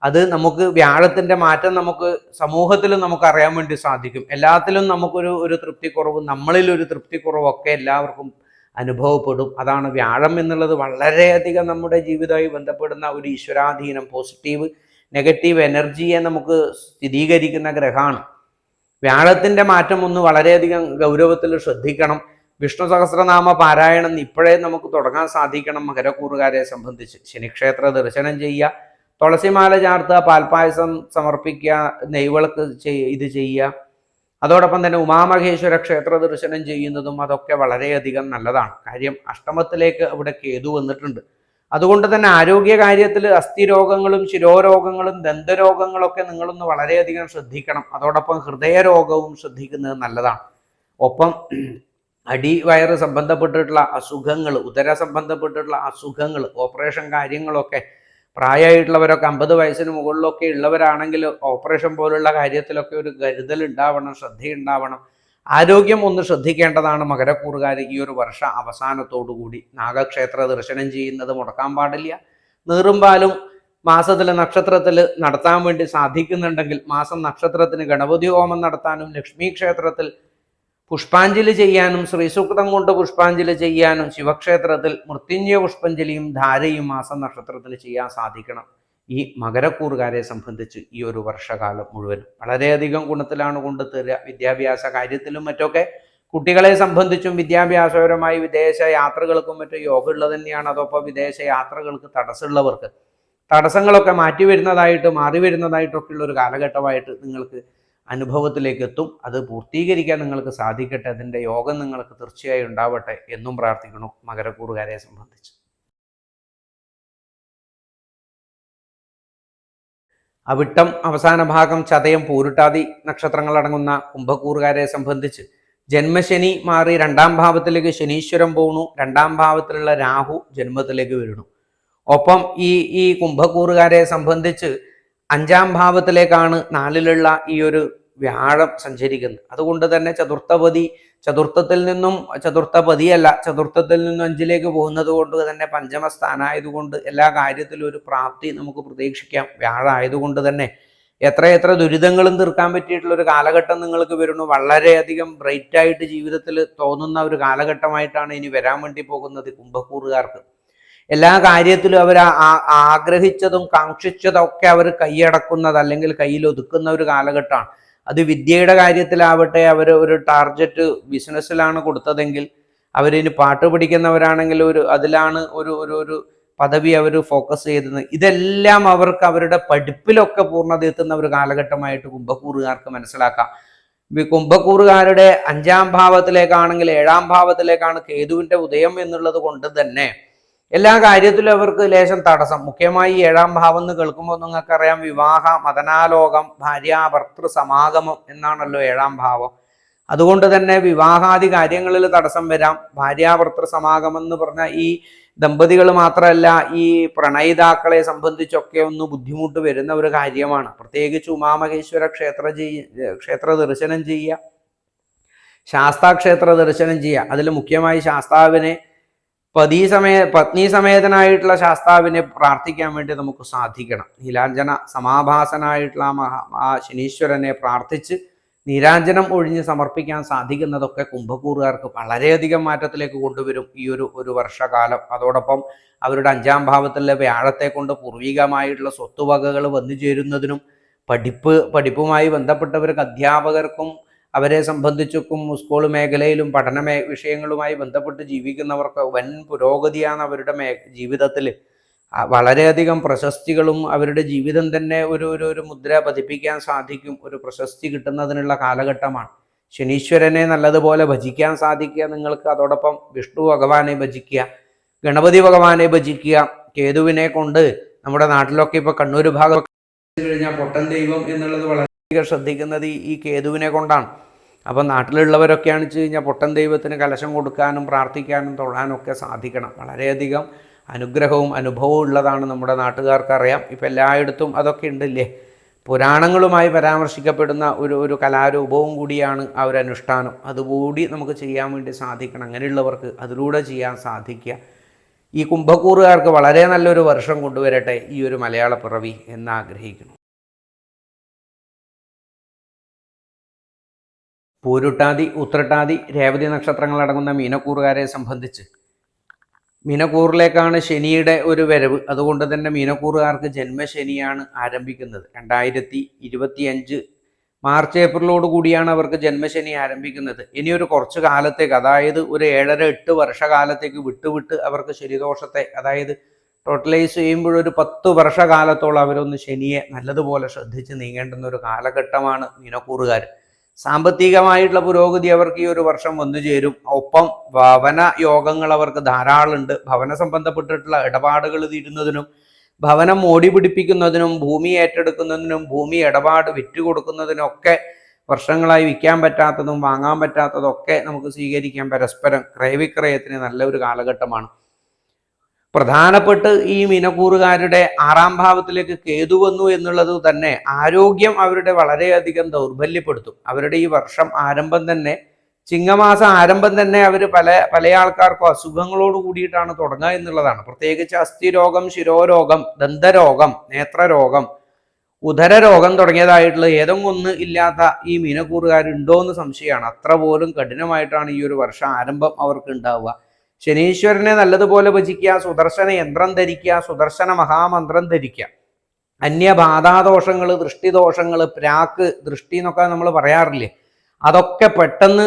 അത് നമുക്ക് വ്യാഴത്തിന്റെ മാറ്റം നമുക്ക് സമൂഹത്തിൽ നമുക്ക് അറിയാൻ വേണ്ടി സാധിക്കും. എല്ലാത്തിലും നമുക്കൊരു തൃപ്തിക്കുറവും നമ്മളിൽ ഒരു തൃപ്തിക്കുറവൊക്കെ എല്ലാവർക്കും അനുഭവപ്പെടും. അതാണ് വ്യാഴം എന്നുള്ളത്. വളരെയധികം നമ്മുടെ ജീവിതവുമായി ബന്ധപ്പെടുന്ന ഒരു ഈശ്വരാധീനം, പോസിറ്റീവ് നെഗറ്റീവ് എനർജിയെ നമുക്ക് സ്ഥിരീകരിക്കുന്ന ഗ്രഹമാണ്. വ്യാഴത്തിന്റെ മാറ്റം ഒന്ന് വളരെയധികം ഗൗരവത്തിൽ ശ്രദ്ധിക്കണം. വിഷ്ണു സഹസ്രനാമ പാരായണം ഇപ്പോഴേ നമുക്ക് തുടങ്ങാൻ സാധിക്കണം. മകരക്കൂറുകാരെ സംബന്ധിച്ച് ശനിക്ഷേത്ര ദർശനം ചെയ്യുക, തുളസിമാല ചാർത്തുക, പാൽപ്പായസം സമർപ്പിക്കുക, നെയ്വിളക്ക് ഇത് ചെയ്യുക. അതോടൊപ്പം തന്നെ ഉമാമഹേശ്വര ക്ഷേത്ര ദർശനം ചെയ്യുന്നതും അതൊക്കെ വളരെയധികം നല്ലതാണ്. കാര്യം അഷ്ടമത്തിലേക്ക് അവിടെ കേതു വന്നിട്ടുണ്ട്. അതുകൊണ്ട് തന്നെ ആരോഗ്യ കാര്യത്തിൽ അസ്ഥിരോഗങ്ങളും ശിരോരോഗങ്ങളും ദന്തരോഗങ്ങളൊക്കെ നിങ്ങളൊന്ന് വളരെയധികം ശ്രദ്ധിക്കണം. അതോടൊപ്പം ഹൃദയരോഗവും ശ്രദ്ധിക്കുന്നത് നല്ലതാണ്. ഒപ്പം അടിവയറ് സംബന്ധപ്പെട്ടിട്ടുള്ള അസുഖങ്ങൾ, ഉദര സംബന്ധപ്പെട്ടിട്ടുള്ള അസുഖങ്ങൾ, ഓപ്പറേഷൻ കാര്യങ്ങളൊക്കെ പ്രായമായിട്ടുള്ളവരൊക്കെ 50 വയസ്സിന് മുകളിലൊക്കെ ഉള്ളവരാണെങ്കിൽ ഓപ്പറേഷൻ പോലുള്ള കാര്യത്തിലൊക്കെ ഒരു കരുതൽ ഉണ്ടാവണം, ശ്രദ്ധയുണ്ടാവണം. ആരോഗ്യം ഒന്ന് ശ്രദ്ധിക്കേണ്ടതാണ് മകരക്കൂറുകാർ. ഈ ഒരു വർഷ അവസാനത്തോടുകൂടി നാഗക്ഷേത്ര ദർശനം ചെയ്യുന്നത് മുടക്കാൻ പാടില്ല. നീറും പാലും മാസത്തിലെ നക്ഷത്രത്തിൽ നടത്താൻ വേണ്ടി സാധിക്കുന്നുണ്ടെങ്കിൽ മാസം നക്ഷത്രത്തിന് ഗണപതി ഹോമം നടത്താനും ലക്ഷ്മി ക്ഷേത്രത്തിൽ പുഷ്പാഞ്ജലി ചെയ്യാനും ശ്രീസൂക്തം കൊണ്ട് പുഷ്പാഞ്ജലി ചെയ്യാനും ശിവക്ഷേത്രത്തിൽ മൃത്യുഞ്ജയ പുഷ്പാഞ്ജലിയും ധാരയും മാസം നക്ഷത്രത്തിൽ ചെയ്യാൻ സാധിക്കണം. ഈ മകരക്കൂറുകാരെ സംബന്ധിച്ച് ഈ ഒരു വർഷകാലം മുഴുവനും വളരെയധികം ഗുണത്തിലാണ് കൊണ്ടുതരിക. വിദ്യാഭ്യാസ കാര്യത്തിലും മറ്റൊക്കെ കുട്ടികളെ സംബന്ധിച്ചും വിദ്യാഭ്യാസപരമായി വിദേശ യാത്രകൾക്കും മറ്റും യോഗ ഉള്ളത് തന്നെയാണ്. അതോടൊപ്പം വിദേശ യാത്രകൾക്ക് തടസ്സമുള്ളവർക്ക് തടസ്സങ്ങളൊക്കെ മാറി വരുന്നതായിട്ടൊക്കെ ഉള്ള ഒരു കാലഘട്ടമായിട്ട് നിങ്ങൾക്ക് അനുഭവത്തിലേക്ക് എത്തും. അത് പൂർത്തീകരിക്കാൻ നിങ്ങൾക്ക് സാധിക്കട്ടെ. അതിൻ്റെ യോഗം നിങ്ങൾക്ക് തീർച്ചയായും ഉണ്ടാവട്ടെ എന്നും പ്രാർത്ഥിക്കുന്നു മകരക്കൂറുകാരെ സംബന്ധിച്ച്. അവിട്ടം അവസാന ഭാഗം ചതയം പൂരുട്ടാതി നക്ഷത്രങ്ങളടങ്ങുന്ന കുംഭക്കൂറുകാരെ സംബന്ധിച്ച് ജന്മശനി മാറി 2ാം ഭാവത്തിലേക്ക് ശനീശ്വരം പോണു. 2ാം ഭാവത്തിലുള്ള രാഹു ജന്മത്തിലേക്ക് വരുന്നു. ഒപ്പം ഈ കുംഭക്കൂറുകാരെ സംബന്ധിച്ച് 5ാം ഭാവത്തിലേക്കാണ് 4ലുള്ള ഈ ഒരു വ്യാഴം സഞ്ചരിക്കുന്നത്. അതുകൊണ്ട് തന്നെ ചതുർത്ഥത്തിൽ നിന്നും 5ലേക്ക് പോകുന്നത് കൊണ്ട് തന്നെ പഞ്ചമസ്ഥാനായതുകൊണ്ട് എല്ലാ കാര്യത്തിലും ഒരു പ്രാപ്തി നമുക്ക് പ്രതീക്ഷിക്കാം. വ്യാഴം ആയതുകൊണ്ട് തന്നെ എത്ര ദുരിതങ്ങളും തീർക്കാൻ പറ്റിയിട്ടുള്ള ഒരു കാലഘട്ടം നിങ്ങൾക്ക് വരുന്നു. വളരെയധികം ബ്രൈറ്റായിട്ട് ജീവിതത്തിൽ തോന്നുന്ന ഒരു കാലഘട്ടമായിട്ടാണ് ഇനി വരാൻ വേണ്ടി പോകുന്നത് കുംഭക്കൂറുകാർക്ക്. എല്ലാ കാര്യത്തിലും അവർ ആഗ്രഹിച്ചതും കാക്ഷിച്ചതും ഒക്കെ അവർ കൈയടക്കുന്നത് അല്ലെങ്കിൽ കയ്യിൽ ഒതുക്കുന്ന ഒരു കാലഘട്ടമാണ്. അത് വിദ്യയുടെ കാര്യത്തിലാവട്ടെ, അവർ ഒരു ടാർഗറ്റ് ബിസിനസ്സിലാണ് കൊടുത്തതെങ്കിൽ അവരിനി പാട്ട് പഠിക്കുന്നവരാണെങ്കിൽ അതിലാണ് ഒരു പദവി അവർ ഫോക്കസ് ചെയ്തത്. ഇതെല്ലാം അവർക്ക് അവരുടെ പഠിപ്പിലൊക്കെ പൂർണ്ണത എത്തുന്ന ഒരു കാലഘട്ടമായിട്ട് കുംഭക്കൂറുകാർക്ക് മനസ്സിലാക്കാം. കുംഭക്കൂറുകാരുടെ 5ാം ഭാവത്തിലേക്കാണെങ്കിൽ 7ാം ഭാവത്തിലേക്കാണ് കേതുവിന്റെ ഉദയം എന്നുള്ളത് കൊണ്ട് തന്നെ എല്ലാ കാര്യത്തിലും അവർക്ക് ലേശം തടസ്സം. മുഖ്യമായി 7ാം ഭാവം എന്ന് കേൾക്കുമ്പോൾ നിങ്ങൾക്കറിയാം വിവാഹ മദനാലോകം ഭാര്യാഭർത്തൃ സമാഗമം എന്നാണല്ലോ 7ാം ഭാവം. അതുകൊണ്ട് തന്നെ വിവാഹാദി കാര്യങ്ങളിൽ തടസ്സം വരാം. ഭാര്യാഭർത്തൃ സമാഗമം എന്ന് പറഞ്ഞാൽ ഈ ദമ്പതികൾ മാത്രമല്ല ഈ പ്രണയിതാക്കളെ സംബന്ധിച്ചൊക്കെ ഒന്ന് ബുദ്ധിമുട്ട് വരുന്ന ഒരു കാര്യമാണ്. പ്രത്യേകിച്ച് ഉമാമഹേശ്വര ക്ഷേത്ര ദർശനം ചെയ്യുക, ശാസ്താക്ഷേത്ര ദർശനം ചെയ്യുക. അതിൽ മുഖ്യമായി ശാസ്താവിനെ പത്നി സമേതനായിട്ടുള്ള ശാസ്താവിനെ പ്രാർത്ഥിക്കാൻ വേണ്ടി നമുക്ക് സാധിക്കണം. നീലാഞ്ജന സമാഭാസനായിട്ടുള്ള ആ ശനീശ്വരനെ പ്രാർത്ഥിച്ച് നീരാഞ്ജനം ഒഴിഞ്ഞ് സമർപ്പിക്കാൻ സാധിക്കുന്നതൊക്കെ കുംഭക്കൂറുകാർക്ക് വളരെയധികം മാറ്റത്തിലേക്ക് കൊണ്ടുവരും ഈ ഒരു വർഷകാലം. അതോടൊപ്പം അവരുടെ 5ാം ഭാവത്തിലെ വ്യാഴത്തെ കൊണ്ട് പൂർവികമായിട്ടുള്ള സ്വത്തുവകകൾ വന്നു ചേരുന്നതിനും പഠിപ്പുമായി ബന്ധപ്പെട്ടവർക്ക് അധ്യാപകർക്കും അവരെ സംബന്ധിച്ചൊക്കെ സ്കൂൾ മേഖലയിലും പഠന വിഷയങ്ങളുമായി ബന്ധപ്പെട്ട് ജീവിക്കുന്നവർക്ക് വൻ പുരോഗതിയാണ് അവരുടെ ജീവിതത്തിൽ. വളരെയധികം പ്രശസ്തികളും അവരുടെ ജീവിതം തന്നെ ഒരു മുദ്ര പതിപ്പിക്കാൻ സാധിക്കും. ഒരു പ്രശസ്തി കിട്ടുന്നതിനുള്ള കാലഘട്ടമാണ്. ശനീശ്വരനെ നല്ലതുപോലെ ഭജിക്കാൻ സാധിക്കുക നിങ്ങൾക്ക്. അതോടൊപ്പം വിഷ്ണു ഭഗവാനെ ഭജിക്കുക, ഗണപതി ഭഗവാനെ ഭജിക്കുക. കേതുവിനെ കൊണ്ട് നമ്മുടെ നാട്ടിലൊക്കെ ഇപ്പോൾ കണ്ണൂർ ഭാഗം കഴിഞ്ഞാൽ പൊട്ടൻ ദൈവം എന്നുള്ളത് വളരെയധികം ശ്രദ്ധിക്കുന്നത് ഈ കേതുവിനെ കൊണ്ടാണ്. അപ്പം നാട്ടിലുള്ളവരൊക്കെയാണ് വെച്ച് കഴിഞ്ഞാൽ പൊട്ടൻ ദൈവത്തിന് കലശം കൊടുക്കാനും പ്രാർത്ഥിക്കാനും തൊഴാനും ഒക്കെ സാധിക്കണം. വളരെയധികം അനുഗ്രഹവും അനുഭവവും ഉള്ളതാണ് നമ്മുടെ നാട്ടുകാർക്കറിയാം. ഇപ്പം എല്ലായിടത്തും അതൊക്കെ ഉണ്ടില്ലേ. പുരാണങ്ങളുമായി പരാമർശിക്കപ്പെടുന്ന ഒരു കലാരൂപവും കൂടിയാണ് ആ ഒരു അനുഷ്ഠാനം. അതുകൂടി നമുക്ക് ചെയ്യാൻ വേണ്ടി സാധിക്കണം. അങ്ങനെയുള്ളവർക്ക് അതിലൂടെ ചെയ്യാൻ സാധിക്കുക. ഈ കുംഭക്കൂറുകാർക്ക് വളരെ നല്ലൊരു വർഷം കൊണ്ടുവരട്ടെ ഈ ഒരു മലയാള പിറവി എന്ന് ആഗ്രഹിക്കുന്നു. പൂരുട്ടാതി, ഉത്രട്ടാതി, രേവതി നക്ഷത്രങ്ങളടങ്ങുന്ന മീനക്കൂറുകാരെ സംബന്ധിച്ച് മീനക്കൂറിലേക്കാണ് ശനിയുടെ ഒരു വരവ്. അതുകൊണ്ട് തന്നെ മീനക്കൂറുകാർക്ക് ജന്മശനിയാണ് ആരംഭിക്കുന്നത്. 2025 മാർച്ച് ഏപ്രിലോട് കൂടിയാണ് അവർക്ക് ജന്മശനി ആരംഭിക്കുന്നത്. ഇനിയൊരു കുറച്ച് കാലത്തേക്ക്, അതായത് ഒരു 7-8 വർഷകാലത്തേക്ക് വിട്ട് അവർക്ക് ശനിദോഷത്തെ, അതായത് ടോട്ടലൈസ് ചെയ്യുമ്പോഴൊരു 10 വർഷകാലത്തോളം അവരൊന്ന് ശനിയെ നല്ലതുപോലെ ശ്രദ്ധിച്ച് നീങ്ങേണ്ടുന്ന ഒരു കാലഘട്ടമാണ് മീനക്കൂറുകാർ. സാമ്പത്തികമായിട്ടുള്ള പുരോഗതി അവർക്ക് ഈ ഒരു വർഷം വന്നു ചേരും. ഒപ്പം ഭവന യോഗങ്ങൾ അവർക്ക് ധാരാളമുണ്ട്. ഭവന സംബന്ധപ്പെട്ടിട്ടുള്ള ഇടപാടുകൾ തീരുന്നതിനും ഭവനം മോടി പിടിപ്പിക്കുന്നതിനും ഭൂമി ഏറ്റെടുക്കുന്നതിനും ഭൂമി ഇടപാട് വിറ്റുകൊടുക്കുന്നതിനൊക്കെ വർഷങ്ങളായി വിൽക്കാൻ പറ്റാത്തതും വാങ്ങാൻ പറ്റാത്തതൊക്കെ നമുക്ക് സ്വീകരിക്കാൻ പരസ്പരം ക്രയവിക്രയത്തിന് നല്ലൊരു കാലഘട്ടമാണ്. പ്രധാനപ്പെട്ട് ഈ മീനക്കൂറുകാരുടെ 6ാം ഭാവത്തിലേക്ക് കേതു വന്നു എന്നുള്ളത് തന്നെ ആരോഗ്യം അവരുടെ വളരെയധികം ദൗർബല്യപ്പെടുത്തും. അവരുടെ ഈ വർഷം ആരംഭം തന്നെ, ചിങ്ങമാസം ആരംഭം തന്നെ അവർ പല ആൾക്കാർക്കും അസുഖങ്ങളോട് കൂടിയിട്ടാണ് തുടങ്ങുക എന്നുള്ളതാണ്. പ്രത്യേകിച്ച് അസ്ഥിരോഗം, ശിരോരോഗം, ദന്തരോഗം, നേത്രരോഗം, ഉദരരോഗം തുടങ്ങിയതായിട്ടുള്ള ഏതെങ്കിലും ഒന്ന് ഇല്ലാത്ത ഈ മീനക്കൂറുകാരുണ്ടോ എന്ന് സംശയമാണ്. അത്ര പോലും കഠിനമായിട്ടാണ് ഈ ഒരു വർഷം ആരംഭം അവർക്ക് ഉണ്ടാവുക. ശനീശ്വരനെ നല്ലതുപോലെ ഭജിക്കുക, സുദർശന യന്ത്രം ധരിക്കുക, സുദർശന മഹാമന്ത്രം ധരിക്കുക. അന്യബാധാദോഷങ്ങൾ, ദൃഷ്ടിദോഷങ്ങൾ, പ്രാക്ക്, ദൃഷ്ടി എന്നൊക്കെ നമ്മൾ പറയാറില്ലേ, അതൊക്കെ പെട്ടെന്ന്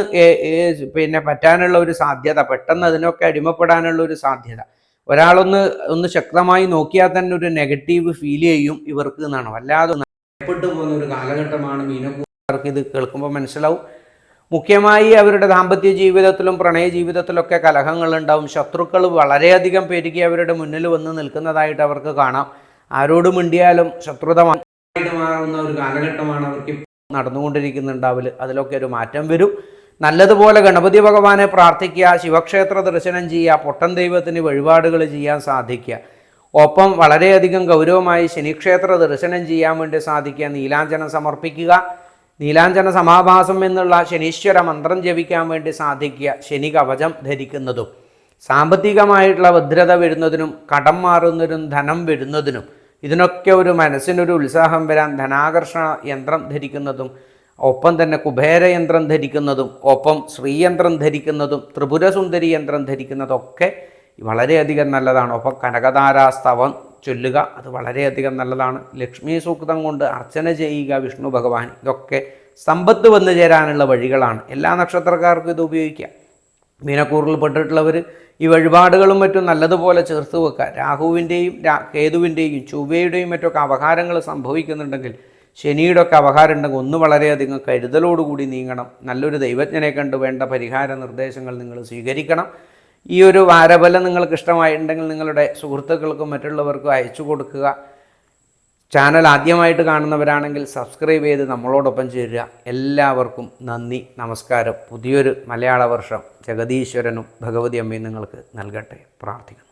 പറ്റാനുള്ള ഒരു സാധ്യത, പെട്ടെന്ന് അതിനൊക്കെ അടിമപ്പെടാനുള്ള ഒരു സാധ്യത. ഒരാളൊന്ന് ശക്തമായി നോക്കിയാൽ തന്നെ ഒരു നെഗറ്റീവ് ഫീൽ ചെയ്യും ഇവർക്ക് എന്നാണ്. വല്ലാതെ ഭയപ്പെട്ടു പോകുന്ന ഒരു കാലഘട്ടമാണ് മീനക്കൂറുകാർക്ക്. ഇത് കേൾക്കുമ്പോൾ മനസ്സിലാവും. മുഖ്യമായി അവരുടെ ദാമ്പത്യ ജീവിതത്തിലും പ്രണയ ജീവിതത്തിലൊക്കെ കലഹങ്ങളുണ്ടാവും. ശത്രുക്കൾ വളരെയധികം പെരുകി അവരുടെ മുന്നിൽ വന്ന് നിൽക്കുന്നതായിട്ട് അവർക്ക് കാണാം. ആരോട് മിണ്ടിയാലും ശത്രുതമായിട്ട് മാറുന്ന ഒരു കാലഘട്ടമാണ് അവർക്ക് നടന്നുകൊണ്ടിരിക്കുന്നുണ്ടാവില്ല. അതിലൊക്കെ ഒരു മാറ്റം വരും. നല്ലതുപോലെ ഗണപതി ഭഗവാനെ പ്രാർത്ഥിക്കുക, ശിവക്ഷേത്ര ദർശനം ചെയ്യുക, പൊട്ടൻ ദൈവത്തിന് വഴിപാടുകൾ ചെയ്യാൻ സാധിക്കുക. ഒപ്പം വളരെയധികം ഗൗരവമായി ശനിക്ഷേത്ര ദർശനം ചെയ്യാൻ വേണ്ടി സാധിക്കുക. നീലാഞ്ജനം സമർപ്പിക്കുക. നീലാഞ്ജന സമാഭാസം എന്നുള്ള ശനീശ്വര മന്ത്രം ജപിക്കാൻ വേണ്ടി സാധിക്കുക. ശനി കവചം ധരിക്കുന്നതും സാമ്പത്തികമായിട്ടുള്ള ഭദ്രത വരുന്നതിനും കടം മാറുന്നതിനും ധനം വരുന്നതിനും ഇതിനൊക്കെ ഒരു മനസ്സിനൊരു ഉത്സാഹം വരാൻ ധനാകർഷണ യന്ത്രം ധരിക്കുന്നതും ഒപ്പം തന്നെ കുബേര യന്ത്രം ധരിക്കുന്നതും ഒപ്പം ശ്രീയന്ത്രം ധരിക്കുന്നതും ത്രിപുരസുന്ദരി യന്ത്രം ധരിക്കുന്നതൊക്കെ വളരെയധികം നല്ലതാണ്. ഒപ്പം കനകധാരാസ്തവം ചൊല്ലുക, അത് വളരെയധികം നല്ലതാണ്. ലക്ഷ്മി സൂക്തം കൊണ്ട് അർച്ചന ചെയ്യുക വിഷ്ണു ഭഗവാൻ. ഇതൊക്കെ സമ്പത്ത് വന്നു ചേരാനുള്ള വഴികളാണ്. എല്ലാ നക്ഷത്രക്കാർക്കും ഇത് ഉപയോഗിക്കാം. മീനക്കൂറിൽ പെട്ടിട്ടുള്ളവർ ഈ വഴിപാടുകളും മറ്റും നല്ലതുപോലെ ചേർത്ത് വെക്കുക. രാഹുവിൻ്റെയും കേതുവിൻ്റെയും ചൊവ്വയുടെയും മറ്റൊക്കെ അപഹാരങ്ങൾ സംഭവിക്കുന്നുണ്ടെങ്കിൽ, ശനിയുടെ ഒക്കെ അപഹാരം ഉണ്ടെങ്കിൽ ഒന്ന് വളരെയധികം കരുതലോടുകൂടി നീങ്ങണം. നല്ലൊരു ദൈവജ്ഞനെ കണ്ട് വേണ്ട പരിഹാര നിർദ്ദേശങ്ങൾ നിങ്ങൾ സ്വീകരിക്കണം. ഈ ഒരു വാരഫലം നിങ്ങൾക്ക് ഇഷ്ടമായിട്ടുണ്ടെങ്കിൽ നിങ്ങളുടെ സുഹൃത്തുക്കൾക്കും മറ്റുള്ളവർക്കും അയച്ചു കൊടുക്കുക. ചാനൽ ആദ്യമായിട്ട് കാണുന്നവരാണെങ്കിൽ സബ്സ്ക്രൈബ് ചെയ്ത് നമ്മളോടൊപ്പം ചേരുക. എല്ലാവർക്കും നന്ദി, നമസ്കാരം. പുതിയൊരു മലയാള വർഷം ജഗദീശ്വരനും ഭഗവതി അമ്മയും നിങ്ങൾക്ക് നൽകട്ടെ. പ്രാർത്ഥിക്കുന്നു.